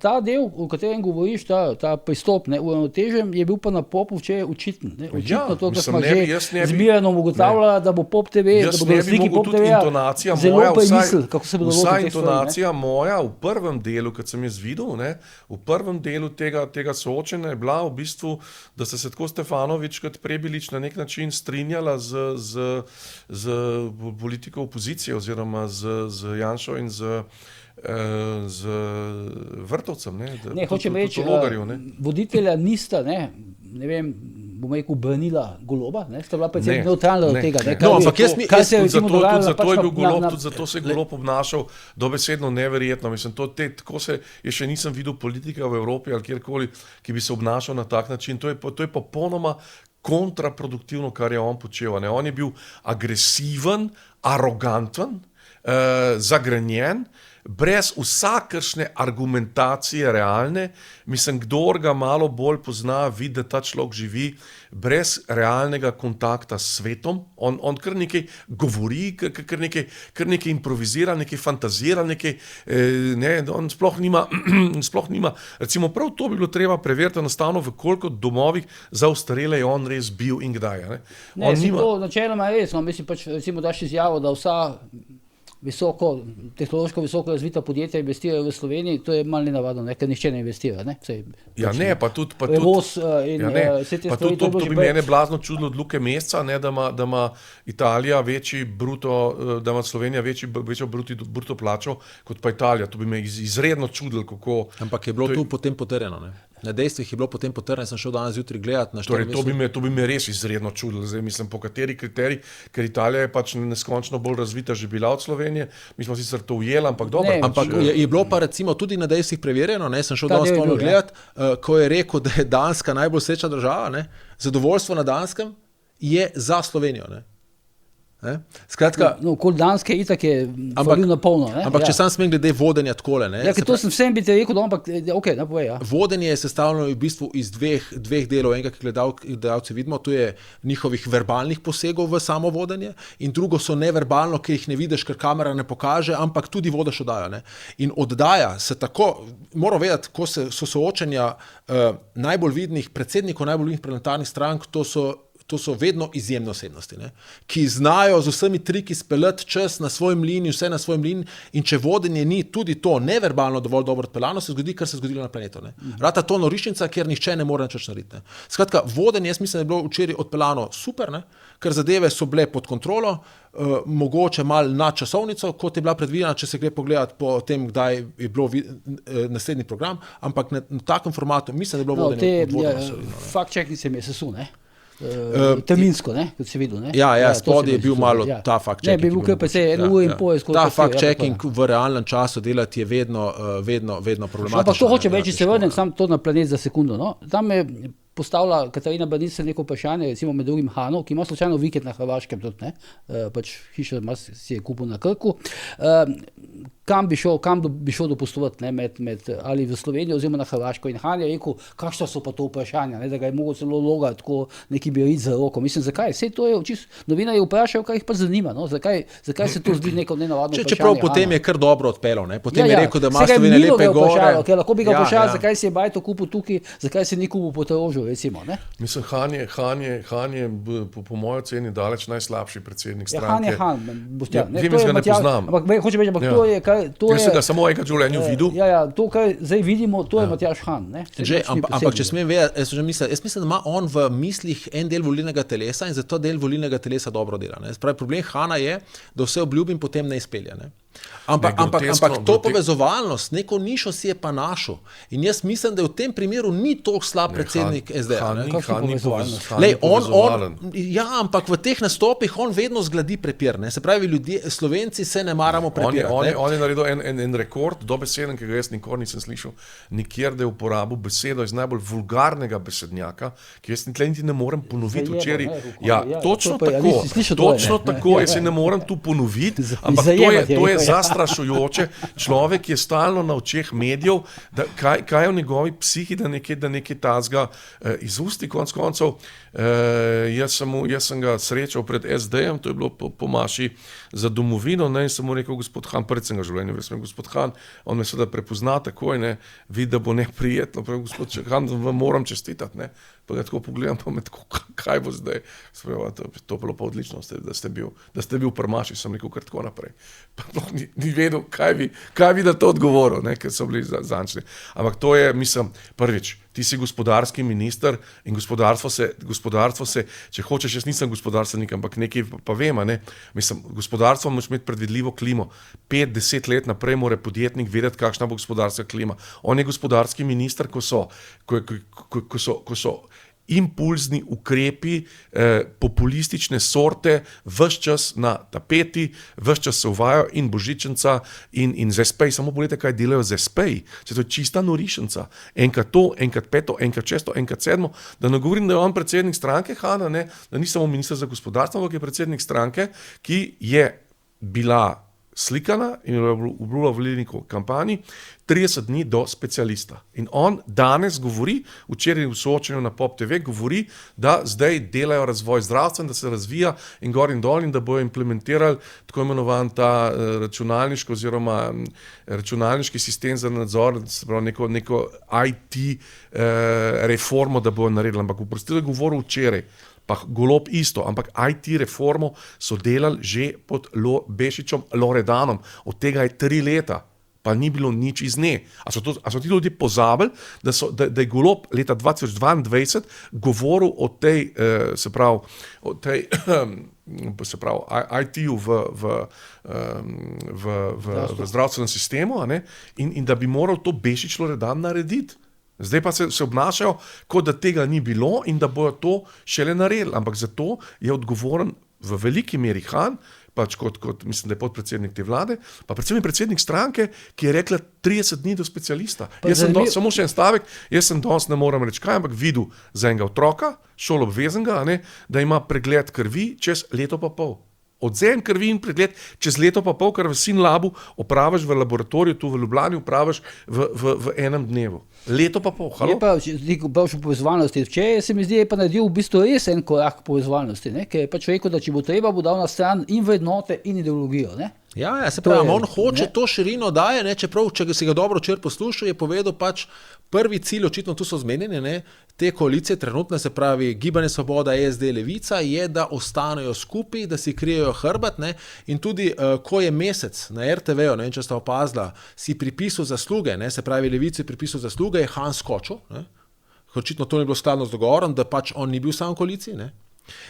ta del, o katerem govoriš, ta pristop, uravnotežen, je bil pa na Popu včeraj očiten. Očitno to, da smo že zmirno ugotavljali, da bo Pop TV, da bodo razliki Pop TV-ja zelo premislili, kako se bodo lotili teh stvari. Moja v prvem delu, kad sem jaz videl, v prvem delu tega soočenja je bila v bistvu, da sta se tako Stefanović kot Prebilič na nek način strinjala z politiko opozicije oziroma z Janšo in z Vrtovcem. Hočem reči, voditelja nista, ne vem, bom rekel, branila Goloba, sta bila predvsem neutralna od tega. Zato je bil Golob, tudi zato se je Golob obnašal dobesedno neverjetno. Mislim, tako se je še nisem videl politika v Evropi ali kjerkoli, ki bi se obnašal na tak način. To je popolnoma kontraproduktivno, kar je on počel. On je bil agresiven, aroganten, zagrenjen, brez vsakršne argumentacije realne. Mislim, kdor ga malo bolj pozna, vidi, da ta človek živi brez realnega kontakta s svetom. On kar nekaj govori, kar nekaj improvizira, nekaj fantazira, on sploh nima. Recimo prav to bi bilo treba preveriti enostavno, v koliko domovih za ostarele je on res bil in kdaj. To načeloma je res. Mislim, recimo daš izjavo, da vsa tehnološko visoko razvita podjetja investirajo v Sloveniji, to je malo nenavadno, ker nihče ne investira. To bi mene blazno čudilo od Luke Mesca, da ima Italija da ima Slovenija večjo bruto plačo kot pa Italija. To bi me izredno čudilo, kako... Ampak je bilo tu potem potrjeno, Na dejstvih je bilo potem potrjeno, sem šel danes zjutraj gledat na to bi me res izredno čudilo. Zdaj mislim, po kateri kriterij, ker Italija je pač neskončno bolj razvita že bila od Slovenije. Mi smo sicer to ujeli, ampak dobro. Ampak je bilo pa recimo tudi na dejstvih preverjeno, sem šel danes gledat, ko je rekel, da je Danska najbolj srečna država, zadovoljstvo na Danskem je za Slovenijo, Skratka, okoli Danske itak je valil na polno. Ampak če sam smem glede vodenja takole. To sem vsem bi te rekel, ampak povej. Vodenje je sestavljeno v bistvu iz dveh delov. Enega, ki gledalci vidimo, to je njihovih verbalnih posegov v samo vodenje, in drugo so neverbalno, ki jih ne vidiš, ker kamera ne pokaže, ampak tudi vodiš oddajo. In oddaja se tako, moram vedeti, ko so soočenja najbolj vidnih predsednikov, najbolj vidnih parlamentarnih strank, to so vedno izjemne osebnosti, ki znajo z vsemi triki speljati čas na svojem liniji, vse na svojem liniji, in če vodenje ni tudi to neverbalno dovolj dobro odpeljano, se zgodi, kar se je zgodilo na planetu. Rata to norišnica, kjer nihče ne more nič narediti. Skratka, vodenje, jaz mislim, da je bilo včeraj odpeljano super, ker zadeve so bile pod kontrolo, mogoče malo nad časovnico, kot je bila predvidena, če se gre pogledati po tem, kdaj je bilo naslednji program, ampak na takem formatu mislim, da je bilo vodenje odvodno. Fact-checking se mi je sesul, terminsko, kot si videl. Spodaj je bil malo ta fact-checking. Bil kar pa se 1 uro in pol. Ta fact-checking v realnem času delati je vedno problematično. Ampak to hoče reči, se vrnem samo to na planet za sekundo. Tam je postavila Katarina Brnica neko vprašanje, recimo med drugim Hanu, ki ima slučajno vikend na Hrvaškem tudi, ne, pač hišo si je kupil na Krku, kam bi šel dopustovati, ne, med ali v Slovenijo oziroma na Hrvaško. In Han je rekel, kakšna so pa to vprašanja, ne, da ga je mogel celo logati, tako neki bi rit za roko. Mislim, zakaj? Vse to je novinarji vprašajo, kar jih pa zanima, no, zakaj se to zdi neko nenavadno vprašanje. Čeprav potem je kar dobro odpeljal, ne, potem je rekel, da ima Slovenija lepe gore. Lahko bi ga vprašali, zakaj si je Bajto kupil tukaj, zakaj si ni kupil po Torožu, recimo, ne. Mislim, Han je po mojem oceni daleč najslabši predsednik stranke. Han, Boštjan. Vem, jaz ga ne poznam. Hočem reči, to je jaz sem ga samo enkrat v življenju videl. To, kar zdaj vidimo, to je Matjaž Han. Ne? Ampak če smem vedeti, jaz mislim, da ima on v mislih en del volilnega telesa in zato del volilnega telesa dobro dela. Ne? Spravi, problem Hana je, da vse obljubim, potem ne izpelje. Ne? Ampak to povezovalnost, neko nišo si je pa našel. In jaz mislim, da v tem primeru ni toliko slab predsednik SDA. Ja, ampak v teh nastopih on vedno zgladi prepir. Ne? Se pravi, ljudje, Slovenci se ne maramo prepirati. On je naredil en rekord, dobeseden, ki ga jaz nikoli nisem slišal, nikjer, da je uporabil besedo iz najbolj vulgarnega besednjaka, ki jaz niti ne morem ponoviti včeraj. Točno tako, jaz se ne morem tu ponoviti, ampak to je zastrašujoče. Človek je stalno na očeh medijev, da kaj je v njegovi psihi, da nekaj tazga izusti konec koncev. Jaz sem ga srečal pred SD-jem, to je bilo po maši za domovino, ne, in sem mu rekel, gospod Han, prvi sem ga življenju, gospod Han, on me seveda prepozna takoj, ne, vidi, da bo neprijetno, pravi, gospod Han, vam moram čestitati, ne, pa ga tako pogledam, pa me tako, kaj bo zdaj, to bilo pa odlično, da ste bil pri maši, sem rekel kar tako naprej, pa ni vedel, kaj bi na to odgovoril, ne, ker so bili zančni, ampak to je, mislim, prvič, ti si gospodarski minister in gospodarstvo se, če hočeš, jaz nisem gospodarstvenik, ampak nekaj pa vem, ne, mislim, gospodarstvo moraš imeti predvidljivo klimo, 5-10 let naprej mora podjetnik vedeti, kakšna bo gospodarska klima. On je gospodarski minister, ko so impulzni ukrepi, populistične sorte, ves čas na tapeti, ves čas se uvajajo in božičenca in ZSP, samo pogledajte, kaj delajo ZSP, to je čista norišenca, enkrat to, enkrat peto, enkrat šesto, enkrat sedmo, da ne govorim, da je on predsednik stranke, Hana, ne, da ni samo minister za gospodarstvo, ampak je predsednik stranke, ki je bila slikana in je obljubila v volilni kampanji 30 dni do specialista. In on danes govori, včeraj v soočenju na Pop TV, govori, da zdaj delajo razvoj zdravstva, da se razvija in gor in dol in da bojo implementirali tako imenovan ta računalniški sistem za nadzor, se pravi neko IT reformo, da bojo naredili. Ampak oprostite, govoril včeraj, pa Golob isto, ampak IT reformo so delali že pod Bešičem Loredanom, od tega je 3 leta, pa ni bilo nič iz nje. A so ti ljudje pozabili, da je Golob leta 2022 govoril o tej, se pravi, IT-ju v zdravstvenem sistemu, a ne? In da bi moral to Bešič Loredan narediti. Zdaj pa se obnašajo, kot da tega ni bilo in da bojo to šele naredili. Ampak zato je odgovoren v veliki meri Han, pač kot mislim, da je podpredsednik te vlade, pa predvsem je predsednik stranke, ki je rekla 30 dni do specialista. Samo še en stavek, jaz sem danes, ne moram reči kaj, ampak videl za enega otroka, šoloobveznega, da ima pregled krvi čez leto pa pol. Odzem krvi in pregled čez leto pa pol, kar v Sinlabu opraviš v laboratoriju, tu v Ljubljani opraviš v enem dnevu. Leto pa pol. Je pa v povezovalnosti. Včeraj se mi zdi, je pa naredil v bistvu res en korak povezovalnosti, ne? Ker je pač rekel, da če bo treba, bo dal na stran in vrednote in ideologijo. Ne? Ja, se pravi, on hoče to širino daje, ne, čeprav, če si ga dobro včeraj poslušal, je povedal pač prvi cilj, očitno tu so zmenjeni, ne, te koalicije trenutne, se pravi Gibanje Svoboda, SD, Levica, je, da ostanejo skupaj, da si krijejo hrbet, ne, in tudi, ko je Mesec na RTV-ju, ne vem, če sta opazila, si pripisal zasluge, ne, se pravi Levici pripisal zasluge, je Han skočil, ne, očitno to ni bilo skladno z dogovorom, da pač on ni bil sam v koaliciji, ne.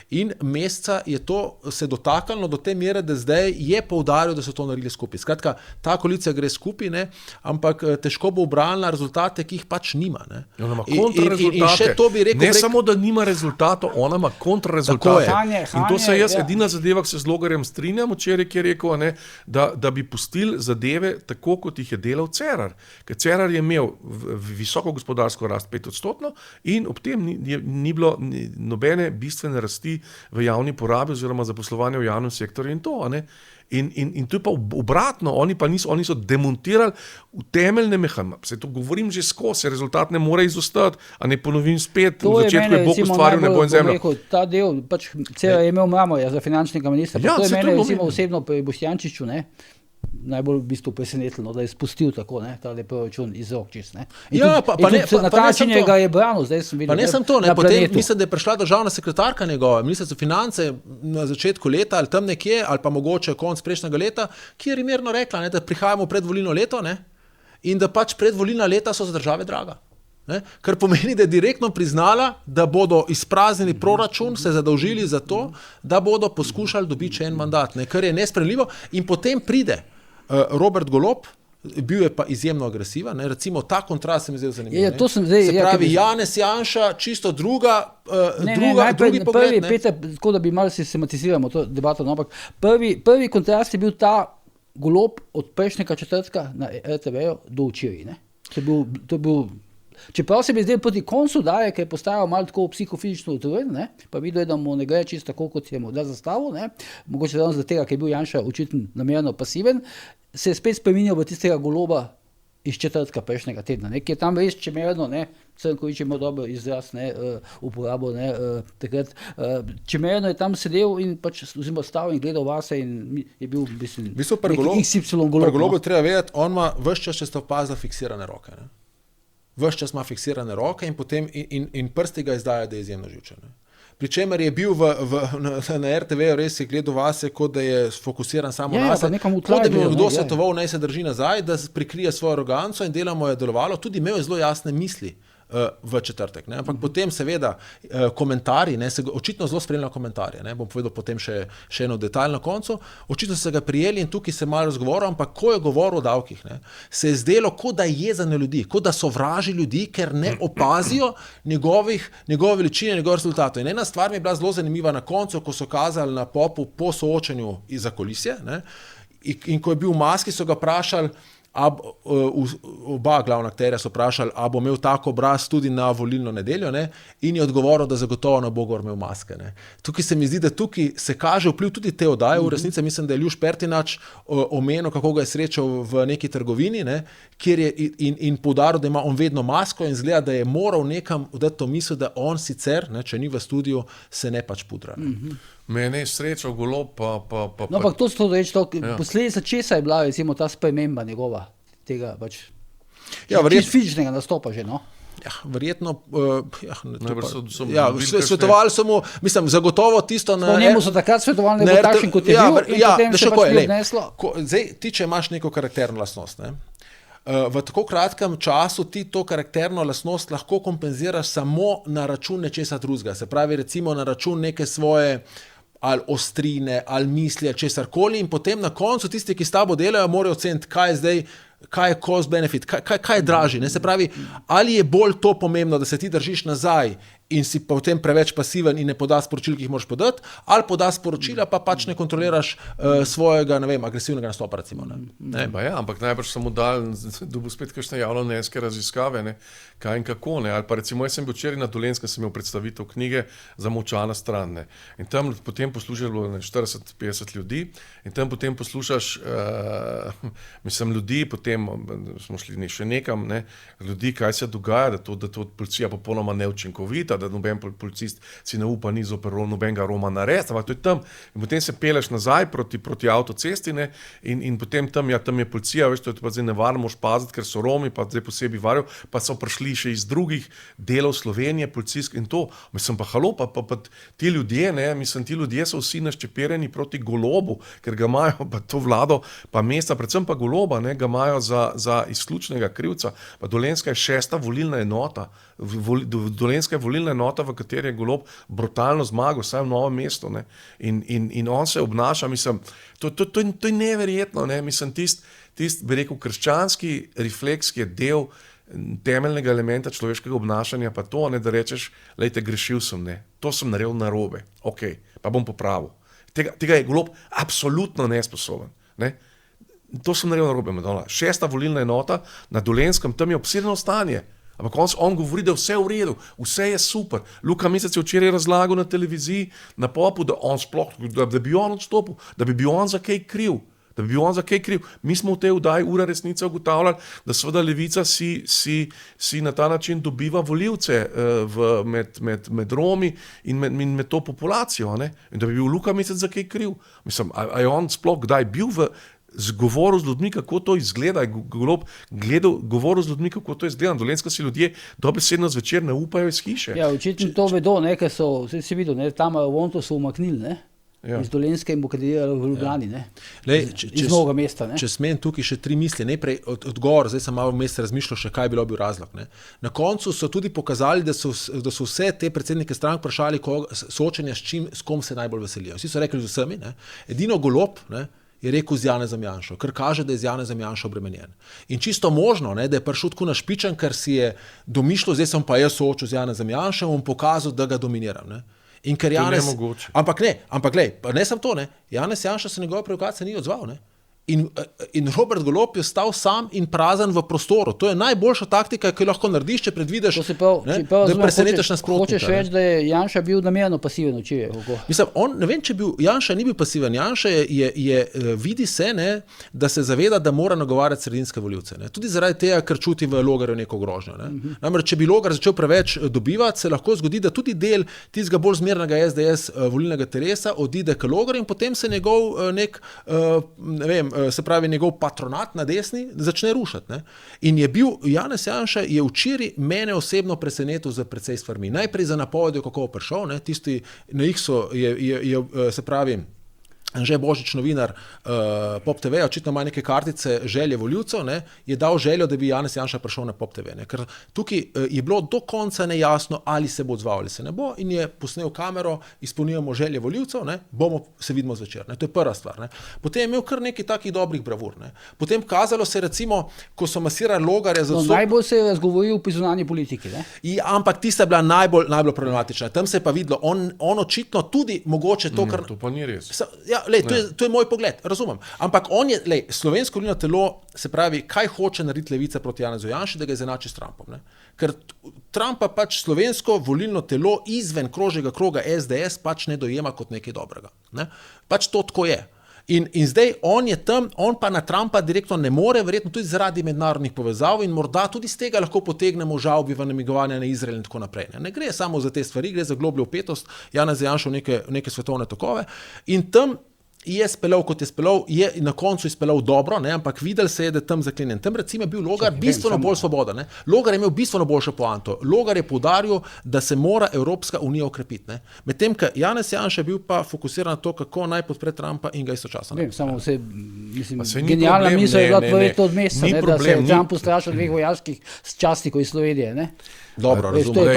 In Mesca je to se dotaknilo do te mere, da zdaj je poudaril, da so to naredili skupaj. Skratka, ta koalicija gre skupaj, ne, ampak težko bo ubranila rezultate, ki jih pač nima. Ne. Ona ima kontrarezultate. In še to bi rekel, ne samo, da nima rezultatov, ona ima kontrarezultate. In to se jaz edina zadeva, ki se z Logarjem strinjam, včeraj, ki je rekel, ne, da bi pustili zadeve tako, kot jih je delal Cerar. Ker Cerar je imel visoko gospodarsko rast 5% in ob tem ni bilo nobene bistvene rasti v javni porabi oziroma zaposlovanje v javnem sektorju in to, ne? In to je pa obratno, oni so demontirali v temeljne mehanizme. Se to govorim že skozi, rezultat ne more izostati, a ne ponovim spet, v začetku je Bog ustvaril nebo in zemljo. Rekel, ta del, pač Cerar je imel Mramorja za finančnega ministra, to je mene recimo osebno pri Boštjančiču, ne? Najbolj v bistvu presenetilo, da je spustil tako, ne, ta proračun iz rok čist, ne. Na ta način ga je branil, zdaj sem videl. Pa ne sem to, ne, potem mislim, da je prišla državna sekretarka njegova, ministrica finance na začetku leta ali tam nekje, ali pa mogoče konec prejšnjega leta, ki je primerno rekla, ne, da prihajamo v predvolilno leto, ne, in da pač predvolilna leta so za države draga. Ne, kar pomeni, da je direktno priznala, da bodo izpraznili proračun, se zadolžili za to, da bodo poskušali dobiti še en mandat, ne, kar je nesprejemljivo. In potem pride Robert Golob, bil je pa izjemno agresiven, ne, recimo ta kontrast se mi zdaj zanimiv. Se pravi, Janez Janša, čisto drugi pogled. Prvi, Peter, tako da bi malo sistematiziramo to debato, no, ampak prvi kontrast je bil ta Golob od prejšnjega četrtka na RTV-ju do včeraj. To je bil čeprav se mi zdaj proti koncu daje, ker je postajal malo tako psihofizično utrujen, ne, pa videl, da mu ne gre čisto tako, kot je mu da zastavil, ne, mogoče zaradi tega, ker je bil Janša očitno namerno pasiven, se je spet spreminjal v tistega Goloba iz četrtka prejšnjega tedna, ne, ki je tam res čemerno, ne, Crnković je imel dobro izraz, ne, uporabo, ne, takrat, čemerno je tam sedel in pač stal in gledal vase in je bil, mislim, XY Golob. Pri Golobu treba vedeti, on ima ves čas, če ste opazili, fiksirane roke, ne. Ves čas ima fiksirane roke in potem in prsti ga izdaja, da je izjemno živčen. Pričemer je bil na RTV-ju res je gledal vase, kot da je fokusiran samo na sebe, kot da bi mu kdo svetoval, naj se drži nazaj, da prikrije svojo aroganco in delamo je delovalo. Tudi imel je zelo jasne misli v četrtek, ne? Ampak potem seveda komentarji, ne, se očitno zelo spremljajo komentarje, ne? Bom povedal potem še eno detalj na koncu, očitno se ga prijeli in tukaj se malo razgovoril, ampak ko je govoril o davkih, ne, se je zdelo, kot da je jezen na ljudi, kot da sovraži ljudi, ker ne opazijo njegove veličine, njegove rezultatov. In ena stvar mi je bila zelo zanimiva na koncu, ko so kazali na popu po soočenju iz zakulisje, ne, in ko je bil v maski, so ga vprašali, oba glavna akterja so vprašali, a bo imel tako obraz tudi na volilno nedeljo, ne? In je odgovoril, da zagotovo ne bo imel maske. Ne? Tukaj se mi zdi, da tukaj se kaže vpliv tudi te oddaje. V resnici mislim, da je Ljuš Pertinač omenil, kako ga je srečal v neki trgovini, ne? Kjer je in poudaril, da ima on vedno masko in zgleda, da je moral nekam dati to misel, da on sicer, ne, če ni v studiu, se ne pač pudra. Mene je srečal Golob, No, ampak to so reči, posledica česa je bila, recimo, ta sprememba njegova, tega pač, čisto fizičnega nastopa že, no? Ja, verjetno, svetovali so mu, mislim, zagotovo tisto na... njemu so takrat svetovali, ne bo takšen, kot je bil, in potem se pač ni odneslo. Zdaj, ti, če imaš neko karakterno lastnost, ne? V tako kratkem času ti to karakterno lastnost lahko kompenziraš samo na račun nečesa drugega. Se pravi, recimo na račun neke svoje ali ostrine, ali misli, ali česarkoli in potem na koncu tisti, ki s tabo delajo, morajo oceniti, kaj je zdaj, kaj je cost benefit, kaj je dražji. Ne? Se pravi, ali je bolj to pomembno, da se ti držiš nazaj in si potem preveč pasiven in ne poda sporočil, ki jih moraš podati, ali poda sporočila, pa pač ne kontroliraš svojega, ne vem, agresivnega nastopa, recimo. Ne? Ja, ampak najbrž samo dobil spet kakšne javnomnenjske raziskave, ne, kaj in kako, ne, ali pa recimo jaz sem bil včeraj na Dolenjskem, sem imel predstavitev knjige Zamolčana stran, ne, in tam potem poslušalo 40-50 ljudi in tam potem poslušaš, mislim, ljudi, potem smo šli še nekam, ne, ljudi, kaj se dogaja, da to policija popolnoma neučinkovita, da noben policist si ne upa ni zoper nobenega Roma narediti, ampak to je tam. In potem se peleš nazaj proti avtocesti, ne, in potem tam je policija, veš, to je pa zdaj nevarno, moraš paziti, ker so Romi, pa zdaj posebej varijo, pa so prišli še iz drugih delov Slovenije, policijsk in to. Mislim, pa halo, pa ti ljudje, ne, mislim, ti ljudje so vsi naščepereni proti Golobu, ker ga imajo pa to vlado, pa mesta, predvsem pa Goloba, ne, ga imajo za izključnega krivca. Pa Dolenjska je 6. volilna enota. Dolenjska je volilna volilna enota, v kateri je Golob brutalno zmagal, vsaj v Novem mestu, ne? In on se obnaša, mislim, to je neverjetno, ne? Mislim, tist, bi rekel, krščanski refleks, ki je del temeljnega elementa človeškega obnašanja, pa to, ne, da rečeš, lejte, grešil sem, ne, to sem naredil narobe, ok, pa bom popravil. Tega je Golob absolutno nesposoben, ne. To sem naredil narobe, Madonna. 6. volilna enota na Dolenjskem, tam je obsedeno stanje. Ampak on govori, da vse v redu, vse je super. Luka Mesec je včeraj razlagal na televiziji, na popu, da on sploh, da bi on odstopil, da bi bil on za kaj kriv. Mi smo v tej vdaji Ura resnice ugotavljali, da seveda levica si na ta način dobiva volivce med Romi in med to populacijo, ne? In da bi bil Luka Mesec za kaj kriv. Mislim, a je on sploh kdaj bil govoril z ljudmi, kako to izgleda, Golob govoril z ljudmi, kako to izgleda. Dolenjska si ljudje dobesedno zvečer ne upajo iz hiše. Ja, očitno to vedo, ne, ker so, si videl, ne, tam Vonto so umaknili, ne. Ja. Iz Dolenjske in bo kandidirali v Ljubljani, ne? Iz Novega mesta, ne? Če smem tukaj še 3 misli, najprej odgovor, zdaj sem malo vmes razmišljal še, kaj bi bil razlog, ne? Na koncu so tudi pokazali, da so vse te predsednike strank vprašali soočenja s kom se najbolj veselijo. Vsi so rekli z vsemi, ne? Edino Golob, ne, je rekel z Janezom Janšo, ker kaže, da je z Janezom Janšo obremenjen. In čisto možno, ne, da je prišel tako našpičen, ker si je domišljal, zdaj sem pa jaz soočil z Janezom Janšo, bom pokazal, da ga dominiram, ne. In ker Janez, ampak glej, ne samo to, ne, Janez Janša se njegove provokacije ni odzval, ne. In Robert Golob je stal sam in prazen v prostoru. To je najboljša taktika, ki jo lahko narediš, če predvidiš, da presenetiš nasprotnika. Hočeš reči, da je Janša bil namerno pasiven včeraj? Mislim, ne vem, Janša ni bil pasiven. Janša vidi se, ne, da se zaveda, da mora nagovarjati sredinske volivce. Ne. Tudi zaradi tega, ker čuti v Logarju neko grožnjo. Ne. Namreč, če bi Logar začel preveč dobivati, se lahko zgodi, da tudi del tistega bolj zmernega SDS volilnega telesa odide k Logarju in potem se njegov se pravi njegov patronat na desni začne rušati. Ne? In je bil, Janez Janša je včeraj mene osebno presenetil za precej stvarmi. Najprej za napovedjo, kako je prišel, ne? Tisti na X-u se pravi, Anže Božič, novinar Pop TV, očitno ima neke kartice želje volivcev, ne, je dal željo, da bi Janez Janša prišel na Pop TV. Ne, ker tukaj je bilo do konca nejasno, ali se bo odzval ali se ne bo, in je posnel kamero, izpolnjujemo želje volivcev, ne, se vidimo zvečer. Ne, to je prva stvar. Ne. Potem je imel kar nekaj takih dobrih bravur. Ne. Potem kazalo se recimo, ko so masirali Logarja za odstop. Najbolj se je razgovoril pri zunanji politiki. Ne. Ampak tista je bila najbolj problematična. Tam se je pa videlo, on očitno tudi mogoče to, kar... To pa ni res. To je moj pogled, razumem. Ampak on je, slovensko volilno telo, se pravi, kaj hoče narediti levica proti Janezu Janši, da ga izenači s Trumpom. Ne? Ker Trumpa pač slovensko volilno telo izven krožnega kroga SDS pač ne dojema kot nekaj dobrega. Ne? Pač to tako je. In zdaj on je tam, on pa na Trumpa direktno ne more, verjetno tudi zaradi mednarodnih povezav in morda tudi z tega lahko potegnemo žalbi v namigovanje na Izrael in tako naprej. Ne gre samo za te stvari, gre za globljo vpetost Janeza Janše v neke svetovne tokove in tam je speljal, kot je speljal, je na koncu izpeljal dobro, ne, ampak videli se je, da je tam zaklenjen. Tam recimo je bil Logar bistveno bolj svoboden. Logar je imel bistveno boljšo poanto. Logar je poudaril, da se mora Evropska unija okrepiti. Medtem, ker Janez Janša je bil pa fokusiran na to, kako naj podpre Trumpa in ga istočasno. Ne, samo genialna misel je bila povedati od meseca, da se je Trump ustrašil 2 vojaških častnikov iz Slovenije. Ne? Dobro, razumem.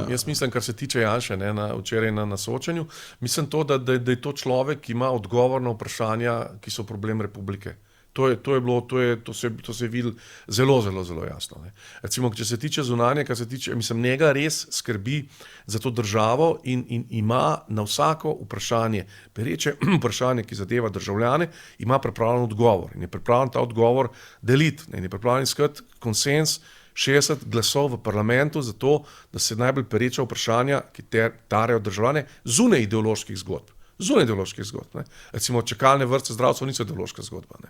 Jaz mislim, kar se tiče Janše, včeraj na soočenju, mislim to, da je to človek, ki ima odgovor na vprašanja, ki so problem republike. To se je videlo zelo, zelo, zelo jasno. Ne. Recimo, če se tiče zunanje, njega res skrbi za to državo in ima na vsako vprašanje, pereče vprašanje, ki zadeva državljane, ima pripravljen odgovor. In je pripravljen ta odgovor deliti. In je pripravljen iskati konsens 60 glasov v parlamentu za to, da se najbolj pereča vprašanja, ki tarejo državljane, zunaj ideoloških zgodb. Ne. Recimo, čakalne vrste zdravstva niso ideološka zgodba. Ne.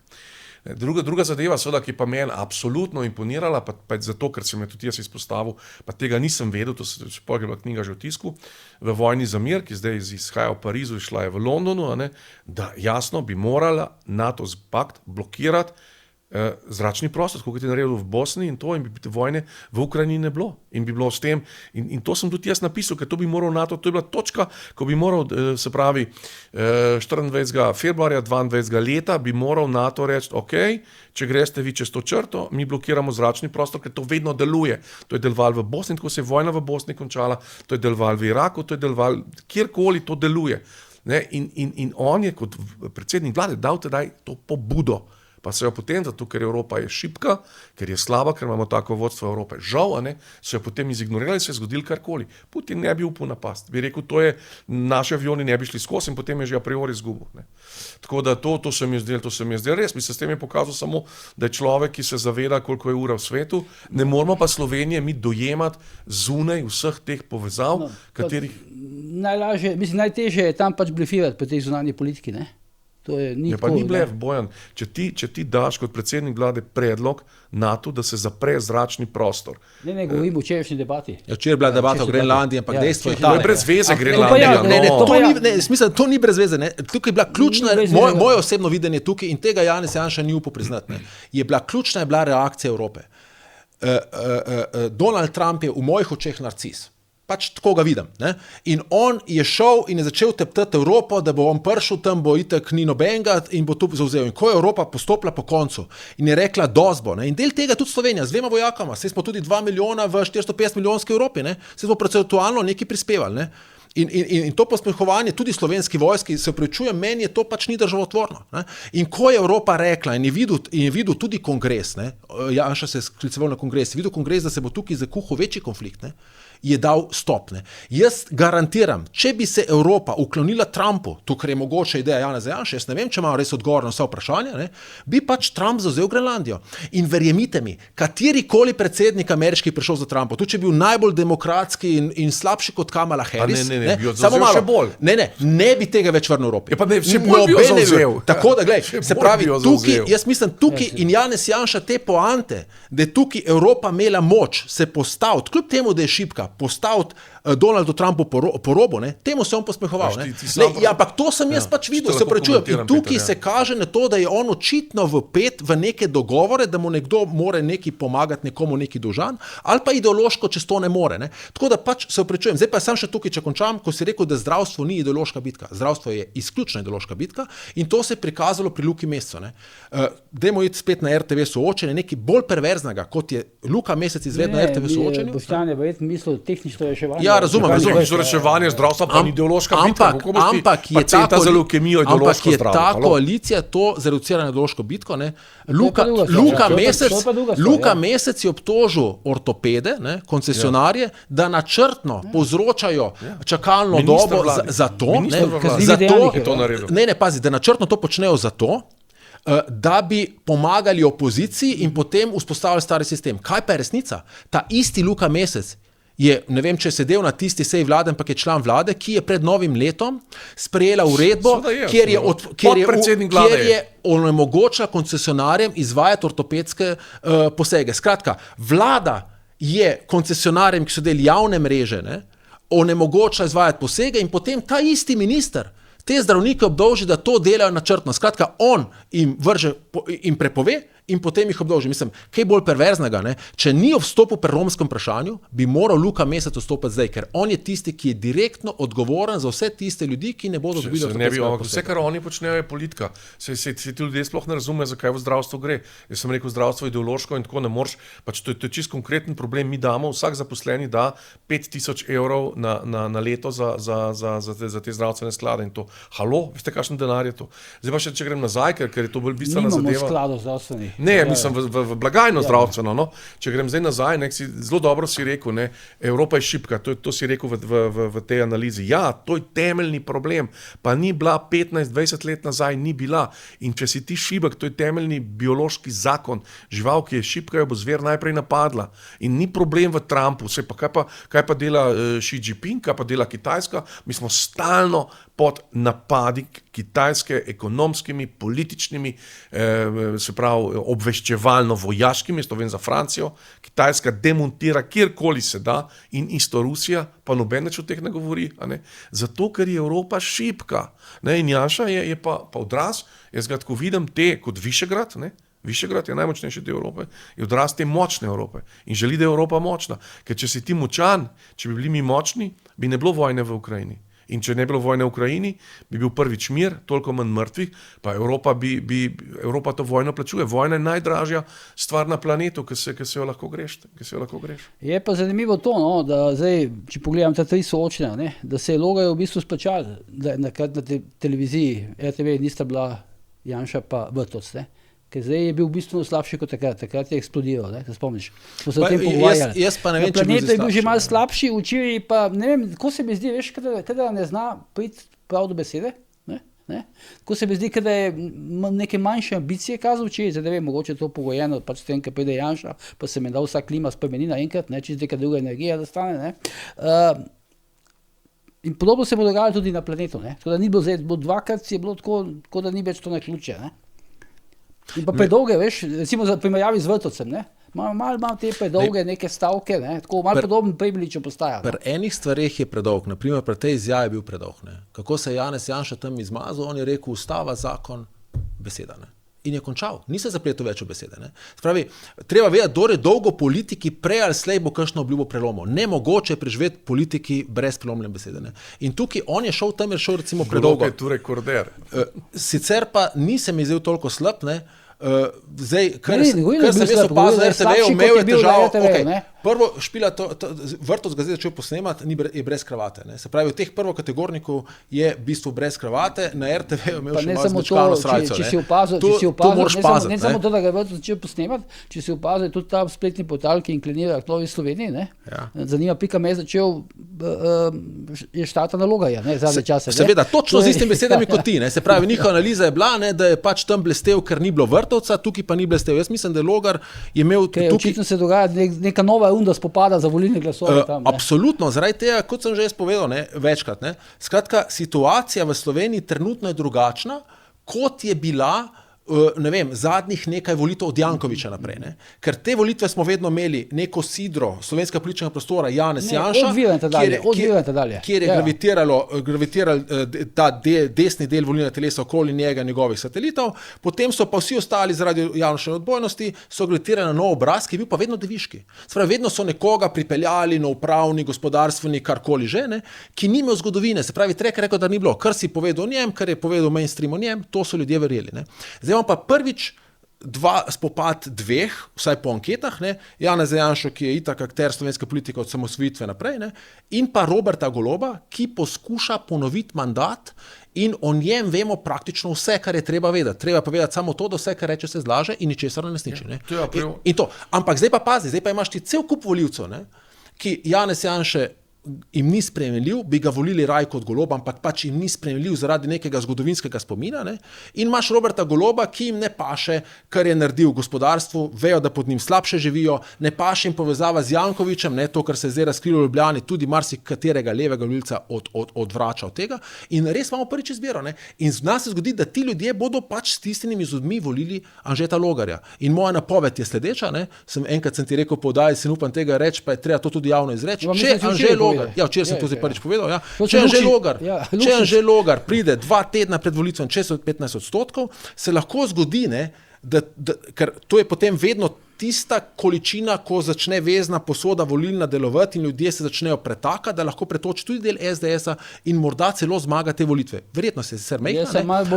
Druga zadeva, seveda, ki pa meni absolutno imponirala, pa zato, ker sem jo tudi jaz izpostavil, pa tega nisem vedel, to se je bila knjiga že v tisku, v Vojni za mir, ki zdaj izhaja v Parizu, išla je v Londonu, ne, da jasno bi morala NATO pakt blokirati zračni prostor, kot je naredil v Bosni in to, in bi vojne v Ukrajini ne bilo. In bi bilo s tem, in to sem tudi jaz napisal, ker to bi moral NATO, to je bila točka, ko bi moral, se pravi, 24. februarja 22. leta bi moral NATO reči, ok, če greste vi čez to črto, mi blokiramo zračni prostor, ker to vedno deluje. To je delovalo v Bosni, tako se je vojna v Bosni končala, to je delovalo v Iraku, to je delovalo, kjerkoli to deluje. Ne? In on je kot predsednik vlade dal tedaj to pobudo. Pa se jo potem, zato ker Evropa je šibka, ker je slaba, ker imamo tako vodstvo Evrope, žal, so jo potem izignorirali, se je zgodilo karkoli. Putin ne bi upal napast. Bi rekel, to je, naši avioni ne bi šli skozi in potem je že a priori izgubil. Ne. Tako da to se mi je zdelo res. Mislim, s tem je pokazal samo, da je človek, ki se zaveda, koliko je ura v svetu. Ne moramo pa Slovenije mi dojemati zunaj vseh teh povezav, katerih... Najtežje je tam pač blefirati po tej zunanji politiki, ne? To je ja, pa ni blef, Bojan. Če ti daš kot predsednik vlade predlog NATO, da se zapre zračni prostor. Ne govorim o včerajšnji debati. Ja, včeraj je bila debata o Grenlandiji, ampak dejstvo je to je brez veze Grenlandija. To ni brez veze. Tukaj je bila ključna, moje osebno videnje tukaj, in tega Janez Janša ni upal priznati, je bila ključna reakcija Evrope. Donald Trump je v mojih očeh narcis. Pač tako ga vidim. Ne? In on je šel in je začel teptati Evropo, da bo on prišel, tam bo itak ni nobenega in bo tu zauzel. In ko je Evropa postopila po koncu in je rekla dozbo, ne? In del tega tudi Slovenija, z 2 vojakama, saj smo tudi 2 milijona v 450 milijonski Evropi, ne? Saj smo procentualno nekaj prispevali. Ne? In to posmehovanje tudi slovenski vojski, se opravičujem, meni je to pač ni državotvorno. Ne? In ko je Evropa rekla in je videl tudi kongres, ne? Janša se je skliceval na kongres, je videl kongres, da se bo tukaj zakuhal večji konflikt, ne? Je dal stopne. Jaz garantiram, če bi se Evropa uklonila Trumpu, tukaj je mogoče ideja Janeza Janše, jaz ne vem, če ima res odgovor na vse vprašanja, ne, bi pač Trump zavzel Grenlandijo. In verjemite mi, katerikoli predsednik ameriški prišel za Trumpa, tudi če bi bil najbolj demokratski in slabši kot Kamala Harris, ne bi tega več vrnil Evropi. Ja, pa ne, še bolj bi jo zavzel. Tako da, glej, se pravi, tukaj, jaz mislim, tukaj in Janez Janša te poante, da je tukaj Evropa imela moč se postaviti, kljub temu, da je šibka, postaviti Donaldu Trumpu po robu, ne? Temu se on posmehoval. Ampak to sem jaz pač videl, se prečujem. In tukaj se kaže na to, da je on očitno vpet v neke dogovore, da mu nekdo more neki pomagati, nekomu neki dolžan, ali pa ideološko, če to ne more. Ne? Tako da pač se prečujem. Zdaj pa sem še tukaj, če končam, ko si rekel, da zdravstvo ni ideološka bitka. Zdravstvo je izključno ideološka bitka in to se je prikazalo pri Luki Mesecu. Dajmo iti spet na RTV soočenje, nekaj bolj perverznega, kot je Luka Mesec izvedel na RTV soočenju. Boštjan je verjetno mislil tehnično reševanje. Ja, razumem. Reševanje zdravstva pa ni ideološka bitka. Ampak je ta koalicija to zreducirala na ideološko bitko. Ne? Luka Mesec je obtožil ortopede, ne, koncesionarje, da načrtno povzročajo čakalno dobo za to. Da načrtno to počnejo zato, da bi pomagali opoziciji in potem vzpostavili stari sistem. Kaj pa je resnica? Ta isti Luka Mesec je, ne vem, če je sedel na tisti seji vlade, ampak je član vlade, ki je pred novim letom sprejela uredbo, kjer je onemogočila koncesionarjem izvajati ortopedske posege. Skratka, vlada je koncesionarjem, ki so del javne mreže, onemogočila izvajati posege in potem ta isti minister te zdravnike obdolži, da to delajo načrtno. Skratka, on jim vrže in prepove in potem jih obdolži. Mislim, kaj bolj perverznega, ne? Če ni vstopil pri romskem vprašanju, bi moral Luka Mesec vstopiti zdaj, ker on je tisti, ki je direktno odgovoren za vse tiste ljudi, ki ne bodo dobili ortopedskega posega. Vse, kar oni počnejo, je politika. Se ti ljudje sploh ne razumejo, zakaj v zdravstvu gre. Jaz sem rekel, zdravstvo je ideološko in tako ne moreš, pač to je čist konkreten problem. Mi damo, vsak zaposleni da 5.000 evrov na leto za te zdravstvene sklade in to. Halo, veste, kakšen denar je to? Zdaj pa še, če grem nazaj, ker je to bolj bistvena zadeva. Nimamo skladov zdravstvenih. Ne, mislim v blagajno zdravstveno. No. Če grem zdaj nazaj, zelo dobro si rekel, ne, Evropa je šibka, to si rekel v tej analizi. Ja, to je temeljni problem, pa ni bila 15-20 let nazaj, ni bila. In če si ti šibek, to je temeljni biološki zakon. Žival, ki je šibka, jo bo zver najprej napadla. In ni problem v Trumpu. Kaj pa dela Xi Jinping, kaj pa dela Kitajska? Mi smo stalno pod napadi Kitajske, ekonomskimi, političnimi, se pravi obveščevalno-vojaškimi, to vem za Francijo, Kitajska demontira kjerkoli se da in isto Rusija, pa noben več o teh ne govori, ne? Zato, ker je Evropa šibka. Ne? In Janša je pa odraz, jaz ga tako vidim te kot Višegrad, ne? Višegrad je najmočnejši del Evrope, je odraz te močne Evrope in želi, da je Evropa močna. Ker če si ti močan, če bi bili mi močni, bi ne bilo vojne v Ukrajini. In če ne bi bilo vojne v Ukrajini, bi bil prvič mir, toliko manj mrtvih, pa Evropa to vojno plačuje. Vojna je najdražja stvar na planetu, ki se jo lahko greš. Je pa zanimivo to, no, da zdaj, če pogledam ta 3 soočenja, da se je Logar v bistvu splačal, da na televiziji RTV nista bila Janša pa Vrtovec, ne. Ker zdaj je bil v bistvu slabši kot takrat je eksplodiral, ne, se spomniš. Smo se o tem pogovarjali. Jaz pa ne vem, če je bil že malo slabši, včeraj pa, ne vem, ko se mi zdi, veš, kada ne zna priti prav do besede, ne? Ko se mi zdi, kada je neke manjše ambicije kazal včeraj, zdaj ne vem, mogoče to pogojeno, pač s tem, ker pride Janša, pa se mi da vsa klima spremeni naenkrat, ne, čist neka druga energija da stane, ne. In podobno se bo dogajalo tudi na planetu, ne. Tako da ni bilo zdaj, dvakrat je bilo tako da ni več to naključje, ne. In pa predolge, veš, recimo za primerjavi z Vrtovcem, ne? Malo te predolge neke stavke, ne? Tako malo podobno Prebiliču postaja. Pri enih stvareh je predolg, naprimer pri tej izjavi je bil predolg, ne? Kako se je Janez Janša tam izmazal, on je rekel ustava, zakon, beseda, ne? In je končal, ni se zapletel več v besede, ne? Spravi, treba vedeti, kdo je dolgo politiki, prej ali slej bo kakšno obljubo prelomil. Nemogoče preživeti politiki brez prelomljene besede, ne? In tukaj on je šel tam, je šel recimo predolgo. Je tu rekorder. Sicer pa nisem izzel toliko slab, ne? Zdaj, kar sem jaz opazil, RTV imel je težavo, prvo špila, Vrtovec ga zdaj začel posnemati, je brez kravate, ne? Se pravi, v teh prvokategornikov je v bistvu brez kravate, na RTV je imel še malo zmečkano srajco, če si opazil, ne samo to, da ga je Vrtovec začel posnemati, če si opazil, tudi ta spletni portal, ki inklinira Aktualni Sloveniji, ne? Ja. Zanima, me je začel, je štata na Logarja, ne, zadnje čase. Seveda, točno z istimi besedami kot ti, ne? Se pravi, njihova analiza je bila, ne, da je pač tam blestev, ker ni bilo Vrtovca, tukaj pa ni blestev. Jaz mislim, da je Logar imel tukaj... Očitno se dogaja neka nova runda spopada za volilne glasove tam. Absolutno, zaradi tega, kot sem že povedal, ne, večkrat, ne. Skratka, situacija v Sloveniji trenutno je drugačna, kot je bila ne vem, zadnjih nekaj volitev od Jankovića naprej, ne? Ker te volitve smo vedno imeli neko sidro slovenskega političnega prostora Janez Janša, kjer je gravitiral ta desni del volilnega telesa okoli njega, njegovih satelitov, potem so pa vsi ostali zaradi javnošne odbojnosti, so gravitirali na nov obraz, ki je bil pa vedno deviški. Spravi, vedno so nekoga pripeljali na upravni, gospodarstveni, karkoli že, ne? Ki ni imel zgodovine, se pravi, Trek rekel, da ni bilo, kar si povedal o njem, kar je povedal mainstream o njem, to so ljudje verjeli, ne? Zdaj imamo pa prvič spopad dveh, vsaj po anketah, ne, Janeza Janšo, ki je itak akter slovenske politike od samosvojitve naprej, ne, in pa Roberta Goloba, ki poskuša ponoviti mandat in o njem vemo praktično vse, kar je treba vedeti. Treba pa vedeti samo to, da vse, kar reče, se zlaže in ničesar ne resniči. Ne. In to. Ampak zdaj pa pazi, zdaj pa imaš ti cel kup volivcev, ne, ki Janez Janše jim ni sprejemljiv, bi ga volili raje kot Goloba, ampak pač jim ni sprejemljiv zaradi nekega zgodovinskega spomina, ne? In imaš Roberta Goloba, ki jim ne paše, kar je naredil v gospodarstvu, vejo, da pod njim slabše živijo, ne paše jim povezava z Jankovićem, ne, to, kar se je zdaj razkrilo v Ljubljani, tudi marsikaterega levega volivca odvrača od tega. In res imamo prvič izbiro, ne? In z nas se zgodi, da ti ljudje bodo pač s tistinimi ljudmi volili Anžeta Logarja. In moja napoved je sledeča, ne? Enkrat sem ti rekel, povdaj, se upam tega reči, pa je treba to tudi javno izreči. Ja, včeraj sem to zdaj prvič povedal, ja. Če Anže Logar pride 2 tedna pred volitvami 15%, se lahko zgodi, ne, ker to je potem vedno tista količina, ko začne vezna posoda volilna delovati in ljudje se začnejo pretakati, da lahko pretoči tudi del SDS-a in morda celo zmaga te volitve. Verjetno se sicer mehna,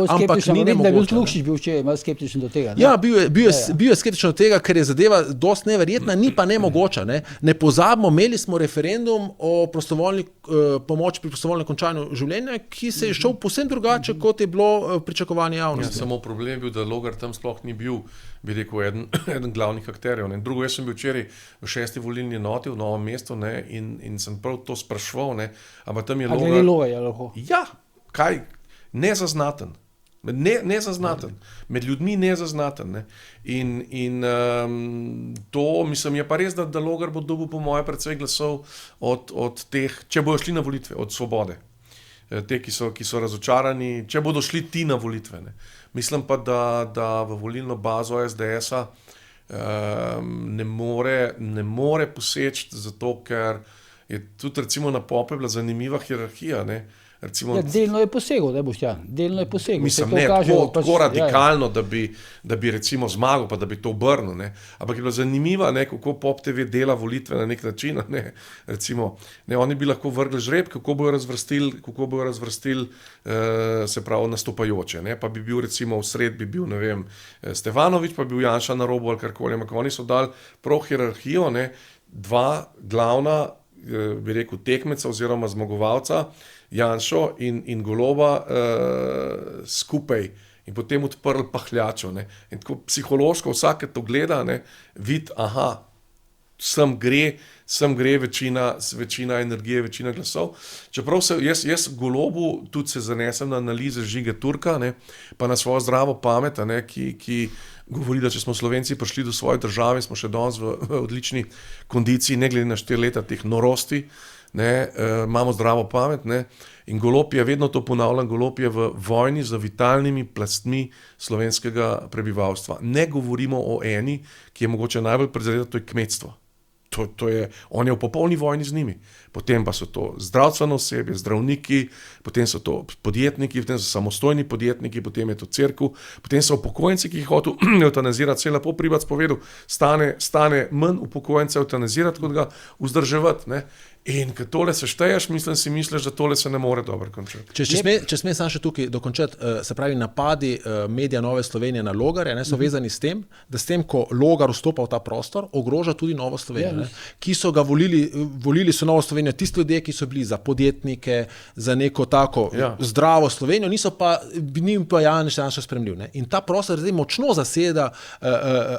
ampak ni nemogoče. Lukšič bil včeraj malo skeptičen do tega. Ne? Ja, bil je skeptičen do tega, ker je zadeva dosti neverjetna, ni pa nemogoča. Ne pozabimo, imeli smo referendum o prostovoljni pomoči pri prostovoljnem končanju življenja, ki se je šel povsem drugače, kot je bilo pričakovanje javnosti. Ja, samo problem je bil, da Logar tam sploh ni bil, bi rekel, eden glavnih akterjev. Ne. Drugo, jaz sem bil včeraj v 6. volilni enoti v Novem mestu, ne, in sem prav to spraševal, ne, ampak tam je Logar... Ja, kaj? Nezaznaten. Nezaznaten. Med ljudmi nezaznaten. Ne. In to, mislim, je pa res, da Logar bo dobil po moje precej glasov od teh, če bojo šli na volitve, od Svobode. Te, ki so razočarani, če bodo šli ti na volitve. Ne. Mislim pa, da v volilno bazo SDS-a ne more poseči, zato ker je tudi recimo na Pope bila zanimiva hierarhija. Ne. recimo, delno je posegel, da boš delno je posegel. Mislim, ne tako radikalno, da bi recimo zmagal, pa da bi to obrnil, ne. Ampak je bila zanimiva, ne, kako Pop TV dela volitve na nek način, ne. Recimo, ne, oni bi lahko vrgli žreb, kako bojo razvrstili se pravi nastopajoče, ne. Pa bi bil recimo v sred bi bil, ne vem, Stevanović, pa bi bil Janša na robu ali karkoli, ampak oni so dali prav hierarhijo, ne, dva glavna, bi rekel, tekmeca oziroma zmagovalca, Janšo in Goloba skupaj in potem odprli pahljačo, ne. In tako psihološko vsake to gleda, ne, vidi, aha, sem gre večina energije, večina glasov. Čeprav jaz Golobu tudi se zanesem na analize Žige Turka, ne, pa na svojo zdravo pamet, ne, ki govori, da če smo Slovenci prišli do svoje države, smo še danes v odlični kondiciji, ne glede na 4 leta teh norosti, ne, imamo zdravo pamet, ne, in Golob je, vedno to ponavljam, Golob je v vojni z vitalnimi plastmi slovenskega prebivalstva. Ne govorimo o eni, ki je mogoče najbolj prizadeta, to je kmetstvo. On je v popolni vojni z njimi. Potem pa so to zdravstveno osebje, zdravniki, potem so to podjetniki, potem so samostojni podjetniki, potem je to cerkev, potem so upokojenci, ki jih hotel eutanazirati. Se je lepo Pribac povedal, stane manj upokojencev eutanazirati, kot ga vzdrževati, ne. In ko tole sešteješ, misliš, da tole se ne more dobro končati. Če sme sam še tukaj dokončati, se pravi, napadi medija Nove Slovenije na Logarja, ne, so vezani s tem, da s tem, ko Logar vstopa v ta prostor, ogroža tudi Novo Slovenijo, ne, ki so ga volili so Novo Slovenijo, tisti ljudje, ki so bili za podjetnike, za neko tako zdravo Slovenijo, niso pa, njim pa Janez Janša spremljiv, ne. In ta prostor zdaj močno zaseda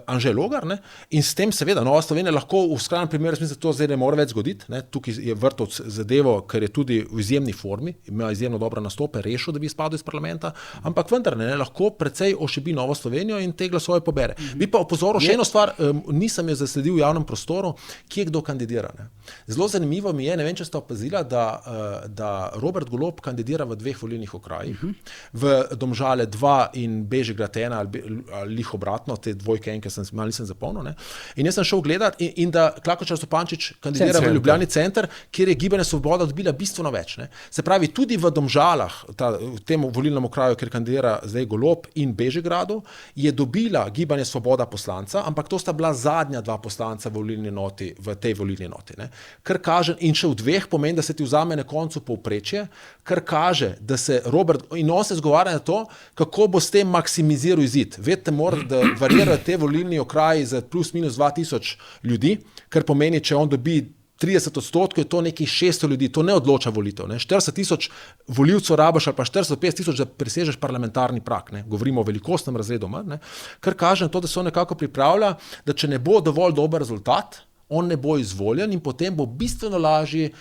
Anže Logar, ne, in s tem seveda Nova Slovenija lahko v skrajnem primeru smislu to zdaj ne more več zgoditi, ne, tukaj je Vrtovec zadevo, ker je tudi v izjemni formi, ima izjemno dobre nastope, rešil, da bi izpadel iz parlamenta, ampak vendar ne, lahko precej ošibi Novo Slovenijo in te glasove pobere. Bi pa opozoril še eno stvar, nisem jo zasledil v javnem prostoru, kje kdo kandidira, ne. Zelo zanimivo mi je, ne vem, če ste opazila, da Robert Golob kandidira v 2 volilnih okrajih, v Domžale 2 in Bežigrad 1 ali lih obratno, te dvojke enke malo nisem zapomnil, ne. In jaz sem šel gledat in da Klakočar Zupančič kandidira v Ljubljani center, kjer je Gibanje Svoboda dobila bistveno več, ne. Se pravi, tudi v Domžalah, v tem volilnem okraju, kjer kandidira zdaj Golob in Bežigradu, je dobila Gibanje Svoboda poslanca, ampak to sta bila zadnja 2 poslanca v tej volilni noti, ne. Kar kaže, in še v 2 pomeni, da se ti vzame na koncu povprečje, kar kaže, da se Robert, in on se zgovarja na to, kako bo s tem maksimiziral izid. Vedete, da varirajo te volilni okraji za plus minus 2000 ljudi, kar pomeni, če on dobi 30%, je to nekih 600 ljudi, to ne odloča volitev, ne. 40,000 volivcev rabiš ali pa 450,000, da presežeš parlamentarni prag, ne. Govorimo o velikostnem razredu, ne. Kar kaže na to, da se on nekako pripravlja, da če ne bo dovolj dober rezultat, on ne bo izvoljen in potem bo bistveno lažji,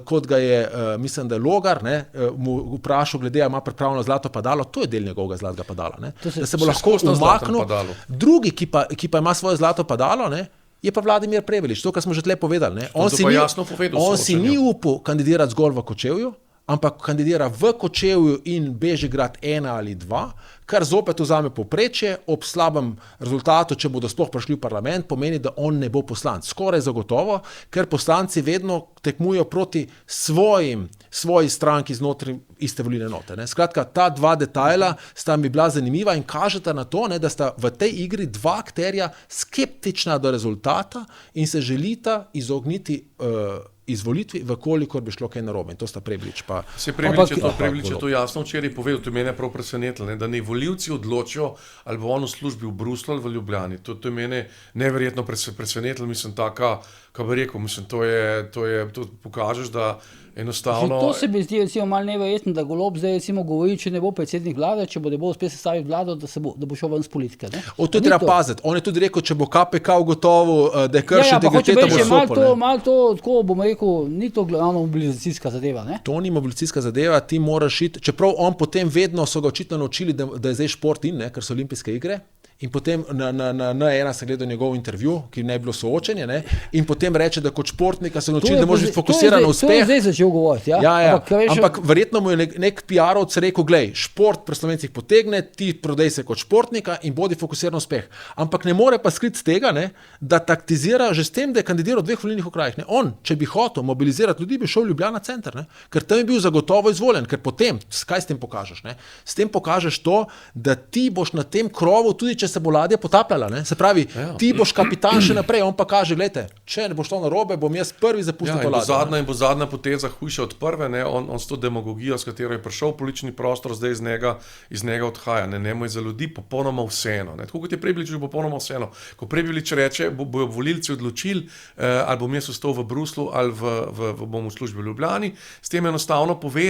kot ga je, mislim, da je Logar, ne, mu vprašal glede, ima pripravljeno zlato padalo, to je del njegovega zlatega padala, ne. Da se bo lahko umaknil. Drugi, ki pa ima svoje zlato padalo, ne, je pa Vladimir Prevelič, to, kar smo že tle povedali, ne. On si ni upal kandidirati zgolj v Kočevju, ampak kandidira v Kočevju in Bežigrad 1 ali 2, kar zopet vzame povprečje, ob slabem rezultatu, če bodo sploh prišli v parlament, pomeni, da on ne bo poslanec. Skoraj zagotovo, ker poslanci vedno tekmujejo proti svoji stranki znotraj iste volilne enote, ne. Skratka, ta 2 detajla sta mi bila zanimiva in kažeta na to, ne, da sta v tej igri 2 akterja skeptična do rezultata in se želita izogniti izvolitvi, vkolikor bi šlo kaj narobe. In to sta Prebilič pa... Prebilič je to jasno včeraj povedal, to je mene prav presenetilo, da ne volivci odločijo, ali bo on v službi v Bruslu ali v Ljubljani. To je mene neverjetno presenetilo, mislim, taka, kaj bi rekel, mislim, to pokažeš, da enostavno... To se mi zdi recimo malo neverjetno, da Golob zdaj recimo govori, če ne bo predsednik vlade, če bo ne bo uspel sestaviti vlado, da bo šel ven z politike. To je treba paziti. On je tudi rekel, če bo KPK ugotovil, da je kršil integriteto, bo sopor. Malo to, tako bomo rekel, ni to glavno mobilizacijska zadeva, ne? To ni mobilizacijska zadeva, ti moraš iti, čeprav on potem vedno so ga očitno naučili, da je zdaj šport in, ne, ker so olimpijske igre. in potem na ena sem gledal njegov intervju, ki ne bi bilo soočenje, ne, in potem reče, da kot športnika se nauči, da moraš biti fokusiran na uspeh. To je zdaj začel govoriti, ja. Ampak verjetno mu je nek PR-ovc rekel, glej, šport pri Slovencih potegne, ti prodej se kot športnika in bodi fokusiran na uspeh. Ampak ne more pa skriti tega, ne, da taktizira že s tem, da je kandidiral v 2 volilnih okrajih. On, če bi hotel mobilizirati ljudi, bi šel v Ljubljana center, ne, ker tam je bil zagotovo izvoljen, ker potem, kaj s tem pokažeš? Ne? S tem pokažeš to, da ti boš na tem krovu, tudi če se bo ladja potapljala. Ne? Se pravi, ti boš kapitan še naprej, on pa kaže, gledajte, če ne boš to narobe, bom jaz prvi zapustil to ladjo. In bo zadnja poteza hujša od prve, ne? On s to demagogijo, s katero je prišel v politični prostor, zdaj iz njega odhaja. Njemu je za ljudi popolnoma vseeno. Tako kot je Prebiliču popolnoma vseeno. Ko Prebilič reče, bojo volilci odločili, ali bom jaz ostal v Bruslu, ali bom v službi v Ljubljani, s tem enostavno pove,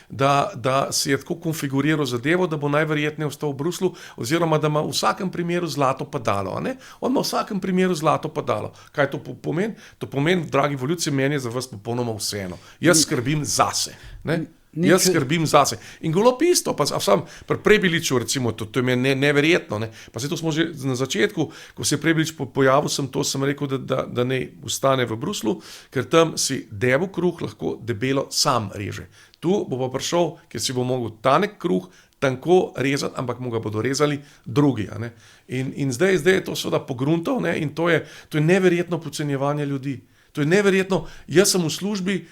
da si je tako konfiguriral zadevo, da bo najverjetneje ostal v Bruslu, oziroma da ima v vsakem primeru zlato padalo. On ima v vsakem primeru zlato padalo. Kaj to pomeni? To pomeni, dragi volivci, meni je za vas popolnoma vseeno. Jaz skrbim zase. Jaz skrbim zase. In Golob isto, pa sam pri Prebiliču, recimo, to je meni neverjetno. Ne? Pa se to smo že na začetku, ko se je Prebilič pojavil, sem rekel, da ne ostane v Bruslu, ker tam si debel kruh lahko debelo sam reže. Tu bo pa prišel, ker si bo mogel tanek kruh tanko rezati, ampak mu ga bodo rezali drugi. In zdaj je to seveda pogruntal, in to je neverjetno podcenjevanje ljudi. To je neverjetno. Jaz sem v službi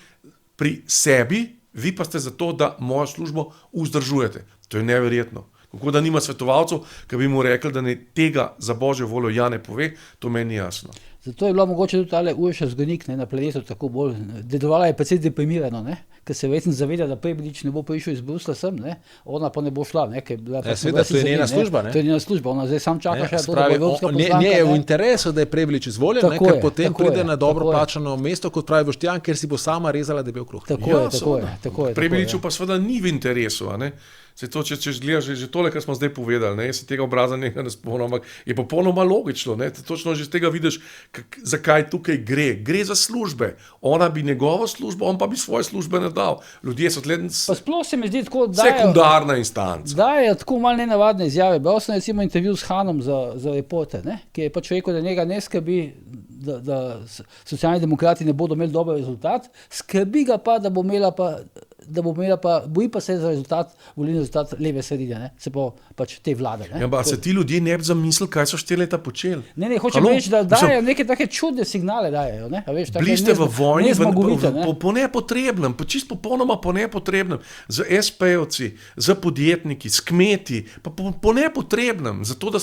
pri sebi, vi pa ste za to, da mojo službo vzdržujete. To je neverjetno. Kako da nima svetovalcev, ki bi mu rekli, da ne tega za božjo voljo ja ne pove, to meni jasno. Zato je bilo mogoče tudi tale Urša Zgonik na Planetu tako bolj, dedovala je precej deprimirano, ker se verjetno zaveda, da Prebilič ne bo prišel iz Brusla sem, ona pa ne bo šla. Seveda, to je njena služba. To je njena služba, ona zdaj sam čaka še, da bo evropska poslanka. Nje je v interesu, da je Prebilič izvoljen, ker potem pride na dobro plačano mesto, kot pravi Boštjan, ker si bo sama rezala debel kruh. Tako je. Prebiliču pa seveda ni v interesu, Se to, če gledaš že tole, kar smo zdaj povedali, jaz se tega obraza ne spomnim, ampak je popolnoma logično. Točno že z tega vidiš, zakaj tukaj gre. Gre za službe. Ona bi njegovo službo, on pa bi svoje službe ne dal. Ljudje so tle sploh se mi zdi tako, sekundarna instanca. Da je tako malo nenavadne izjave. Bral sem recimo intervju s Hanom za Reporter, ki je pač rekel, da njega ne skrbi, da socialni demokrati ne bodo imeli dober rezultat, skrbi ga pa, da bo imela pa, boji pa se za volilni rezultat leve sredine, se pa pač te vlade. Ja, pa se ti ljudje ne bi zamislili, kaj so 4 leta počeli. Ne, hočem reči, da dajo neke take čudne signale dajejo. Bili ste v vojni po nepotrebnem, pa čisto popolnoma po nepotrebnem, z SP-ovci, z podjetniki, s kmeti, pa po nepotrebnem, zato da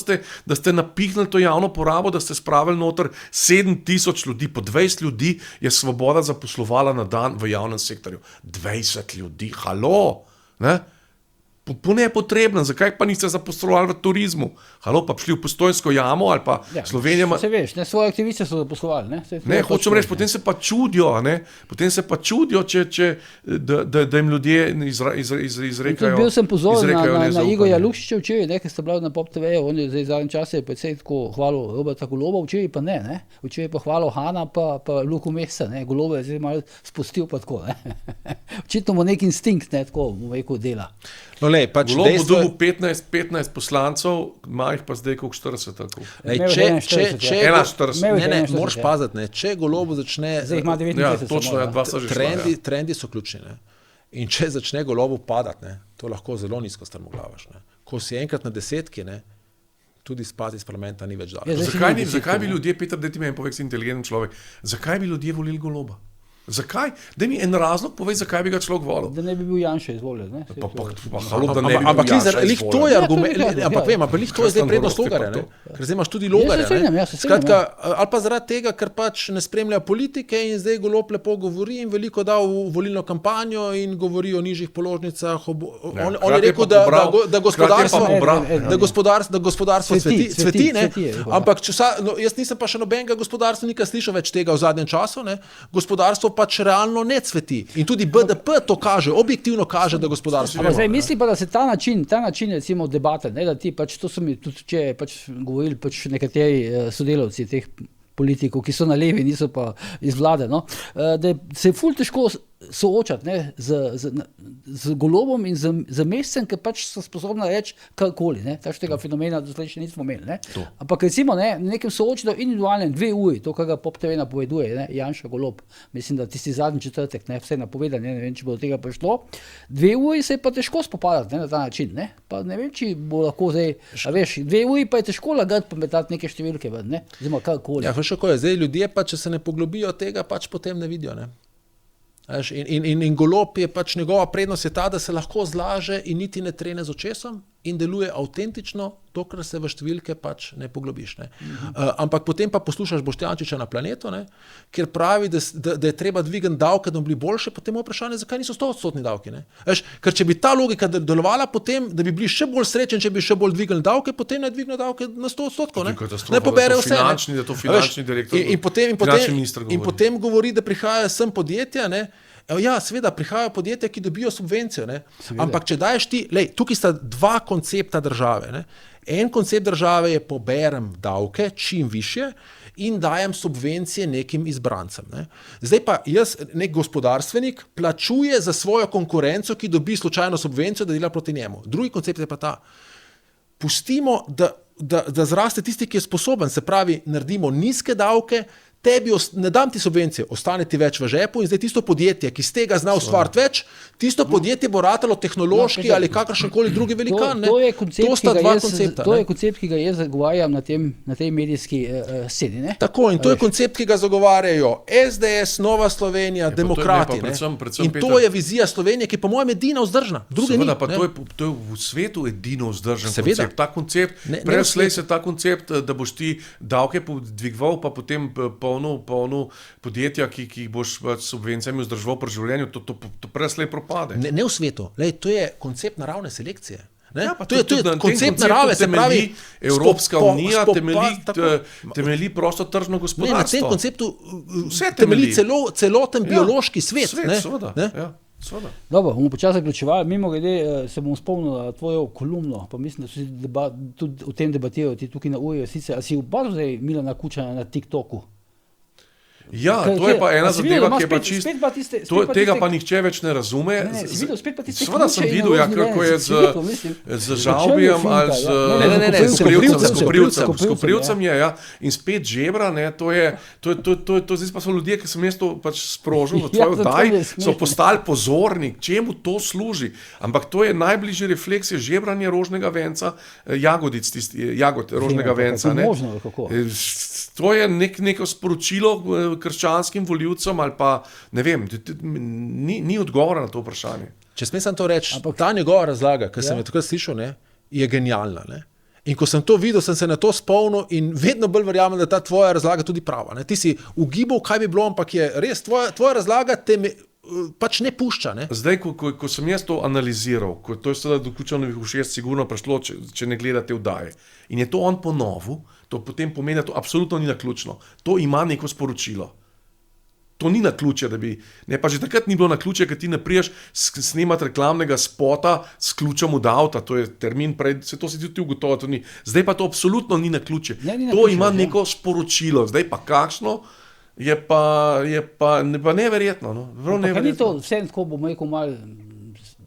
ste napihnili to javno porabo, da ste spravili noter 7,000 ljudi, po 20 ljudi je Svoboda zaposlovala na dan v javnem sektorju. 20 ljudi, halo, po nepotrebnem, zakaj pa niste zaposlovali v turizmu? Halo, pa šli v Postojnsko jamo ali pa Slovenija. Se veš, svoje aktiviste so zaposlovali. Hočem reči, potem se pa čudijo, da jim ljudje izrekajo. Bil sem pozoren na Igorja Lukšiča včeraj, ki sta bila na Pop TV, on je zdaj zadnjem času je predvsej tako hvalil Roberta Goloba, včeraj pa ne. Včeraj pa hvalil Hana pa Luku Mesca, Goloba je zdaj malo spustil pa tako. Očitno mu nek instinkt, tako mu rekel, dela. Golob bo dobil 15 poslancev, ima jih pa zdaj koliko 40 tako. Moraš paziti, če Golobu začne, zdaj ima 39. Točno, dva so že šla. Trendi so ključni. In če začne Golobu padati, to lahko zelo nizko strmoglavaš. Ko si enkrat na 10, tudi spati iz parlamenta ni več daleč. Zakaj bi ljudje, Peter, da ti meni povek, si inteligenten človek, zakaj bi ljudje volili Goloba? Zakaj? Daj mi en razlog, povej, zakaj bi ga človek volil. Da ne bi bil Janša izvoljen. Ampak to je argument, ampak vem, to je zdaj prednost Logarja, ker zdaj imaš tudi Logarja. Skratka, ali pa zaradi tega, ker pač ne spremljajo politike in zdaj Golob lepo govori in veliko da v volilno kampanjo in govori o nižjih položnicah. On je rekel, da gospodarstvo cveti, ampak jaz nisem pa še nobenega gospodarstvenika slišal več tega v zadnjem času, gospodarstvo pač realno ne cveti. In tudi BDP to kaže, objektivno kaže, da gospodarstvo. Zdaj mislim pa, da se ta način recimo debate, da ti pač, to so mi tudi če pač govorili pač nekateri sodelavci teh politikov, ki so na levi, niso pa iz vlade, da se ful težko soočati, ne, z Golobom in z Mescem, ki pač so sposobni reči karkoli. Takšnega fenomena doslej še nismo imeli. Ne. Ampak recimo ne, nekem soočenju individualnem 2 uri, to, kar ga Pop TV napoveduje, ne, Janša Golob, mislim, da tisti zadnji četrtek, ne, vse napovedan, ne vem, če bo do tega prišlo. 2 uri se je pa težko spopadati, ne, na ta način. Ne. Pa ne vem, či bo lahko zdaj, a veš, 2 uri pa je težko lagati pametati neke številke, ne, oziroma karkoli. Ja, veš, kako je, zdaj ljudje pa, če se ne poglobijo tega, pač potem ne vidijo, ne. In Golob je pač njegova prednost je ta, da se lahko zlaže in niti ne trene z očesom in deluje avtentično, dokler se v številke pač ne poglobiš. Ne. Ampak potem pa poslušaš Boštjančiča na Planetu, ne, kjer pravi, da je treba dvigati davke, da bi bili boljše, potem je vprašanje, zakaj niso 100% davki. Ne. Veš, ker če bi ta logika delovala potem, da bi bili še bolj srečni, če bi še bolj dvigali davke, potem ne dvignejo davke na 100%. Ne pobere vse. Da to finančni direktor, in potem govori, da prihajajo sem podjetja, ne. Ja, seveda, prihajajo podjetja, ki dobijo subvencijo, ne. Ampak če daješ ti, tukaj sta 2 koncepta države. Ne. En koncept države je poberem davke čim više in dajem subvencije nekim izbrancem. Ne. Zdaj pa jaz, nek gospodarstvenik, plačuje za svojo konkurenco, ki dobi slučajno subvencijo, da dela proti njemu. Drugi koncept je pa ta. Pustimo, da zraste tisti, ki je sposoben, se pravi, naredimo nizke davke, tebi ne dam ti subvencije, ostane ti več v žepu in zdaj tisto podjetje, ki z tega zna ustvariti več, tisto podjetje bo ratalo tehnološki ali kakršenkoli drugi velikan. To je koncept, ki ga jaz zagovarjam na tej medijski sceni. Ne? Tako, in to je koncept, ki ga zagovarjajo SDS, Nova Slovenija, Demokrati. In to je vizija Slovenije, ki je po mojem edina vzdržna. Seveda, pa to je v svetu edino vzdržen koncept. Ta koncept, preslej se ta koncept, da boš ti davke dvigoval, pa potem polno podjetja, ki jih boš s subvencijami vzdrževal pri življenju, to preslej propade. Ne v svetu. To je koncept naravne selekcije. Ja, to je koncept narave, se pravi Evropska unija temelji prosto tržno gospodarstvo. Na tem konceptu temelji celoten biološki svet. Seveda. Dobro, bomo počasi zaključevali. Mimogrede se bom spomnil na tvojo kolumno, pa mislim, da so tudi o tem debatirajo tukaj na Uri. Sicer, a si opazil zdaj Milana Kučana na TikToku? Ja, to je pa ena zadeva, ki je pa čisto. Tega pa nihče več ne razume. Seveda sem videl, kako je z Žavbijem ali s Koprivcem je, ja. In spet Žebra, zdaj pa so ljudje, ki sem jaz to pač sprožil v tvoj oddaj, so postali pozorni, čemu to služi. Ampak to je najbližji refleks, je žebranje rožnega venca, jagod rožnega venca. To je neko sporočilo krščanskim volivcem ali pa, ne vem, ni odgovora na to vprašanje. Če smem samo to reči, ta njegova razlaga, ki sem jo takrat slišal, je genialna. Ne? In ko sem to videl, sem se na to spomnil in vedno bolj verjamem, da ta tvoja razlaga tudi prava. Ne? Ti si ugibal, kaj bi bilo, ampak je res, tvoja razlaga te pač ne pušča. Ne? Zdaj, ko sem jaz to analiziral, to je seveda do Kučanovih ušes sigurno prišlo, če ne gledate vdaje, in je to on ponovil, to potem pomeni, da to absolutno ni naključno. To ima neko sporočilo. To ni naključje, da bi... Ne, pa že takrat ni bilo naključje, ker ti ne priješ snemati reklamnega spota s ključem od avta, to je termin prej, to si ti ugotovil, to ni. Zdaj pa to absolutno ni naključje. To ima neko sporočilo. Zdaj pa kakšno, je pa neverjetno. No? Kaj ni to vse, ko bomo rekel malo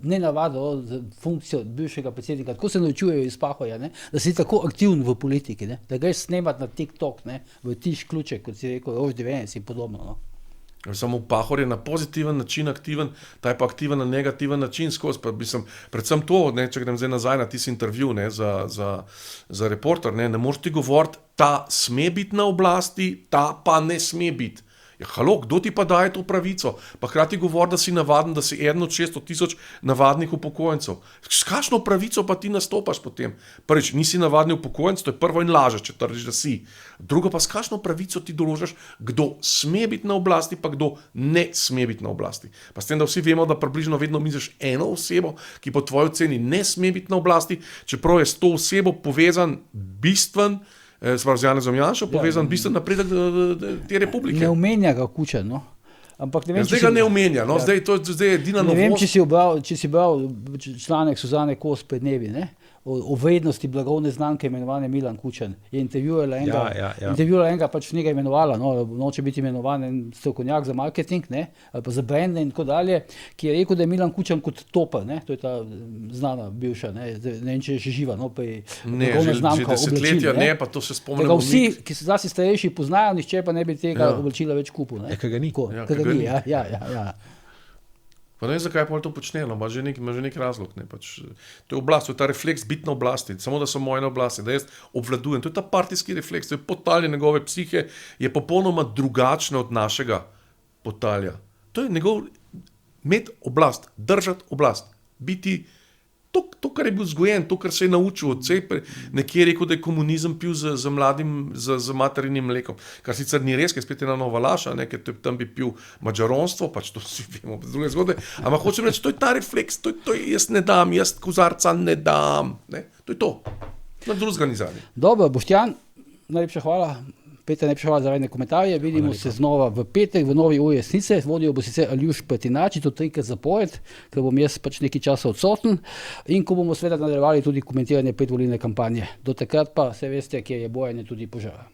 nenavadno za funkcijo bivšega predsednika, tako se naučujejo iz Pahorja, da si tako aktiven v politiki, da greš snemati na TikTok, v tiš ključek, kot si rekel, Rož 90 in podobno. No. Samo Pahor je na pozitiven način aktiven, ta je pa aktiven na negativen način skozi. Predvsem to, če grem zdaj nazaj na tisti intervju za Reporter, ne moreš ti govoriti, ta sme biti na oblasti, ta pa ne sme biti. Ja, halo, kdo ti pa daje to pravico? Pa hkrati govori, da si navaden, da si eden od 600,000 navadnih upokojencev. S kakšno pravico pa ti nastopaš potem? Prvič, nisi navadni upokojenc, to je prvo in lažeš, če trdiš, da si. Drugo pa, s kakšno pravico ti določaš, kdo sme biti na oblasti, pa kdo ne sme biti na oblasti. Pa s tem, da vsi vemo, da približno vedno misliš eno osebo, ki po tvoji oceni ne sme biti na oblasti, čeprav je s to osebo povezan bistven, z Janezom Janšo povezan bistven napredek te republike. Ne omenja ga Kučan, no. Ampak ne vem, zdaj ga ne omenja, no? Zdaj je edina novost. Ne vem, če si bral članek Suzane Kos pred dnevi, ne? O vrednosti blagovne znamke imenovane Milan Kučan. Je intervjuvala enega, pač njega imenovala, noče biti imenovan en strokovnjak za marketing, ne, ali pa za brande in tako dalje, ki je rekel, da je Milan Kučan kot toper, ne, to je ta znana bivša, ne vem, če je še živa, no, pa je blagovna znamka desetletja, ne, pa to se spomnimo. Vsi, ki se zlasti starejši poznajo, nihče pa ne bi tega oblačila več kupil. Ker ga ni. Ja. Pa ne vem, zakaj pa to počne, ima že nek razlog. Ne? Pač, to je oblast, to je ta refleks biti na oblasti, samo da so moje na oblasti, da jaz obvladujem. To je ta partijski refleks, to je podtalje njegove psihe, je popolnoma drugačno od našega podtalja. To je njegov imeti oblast, držati oblast, biti to, kar je bil vzgojen, to, kar se je naučil od sebe. Nekje je rekel, da je komunizem pil z mladim, z materinim mlekom. Kar sicer ni res, ker spet je ena nova laž, ker tam bi pil mađaronstvo, pač to vsi vemo, druge zgodbe. Ampak hočem reči, to je ta refleks, to je jaz ne dam, jaz kozarca ne dam. Ne? To je to. Na drugega ni zadnje. Dobro, Boštjan, najlepša hvala. Peter, najlepša hvala za vaše komentarje. Vidimo se znova v petek v novi uri resnice. Vodil bo sicer Aljuš Pretinač, to 3-krat zapored, ker bom jaz pač nekaj časa odsoten in ko bomo seveda nadaljevali tudi komentiranje predvolilne kampanje. Do takrat pa, vse veste, kjer je bojanje, tudi požar.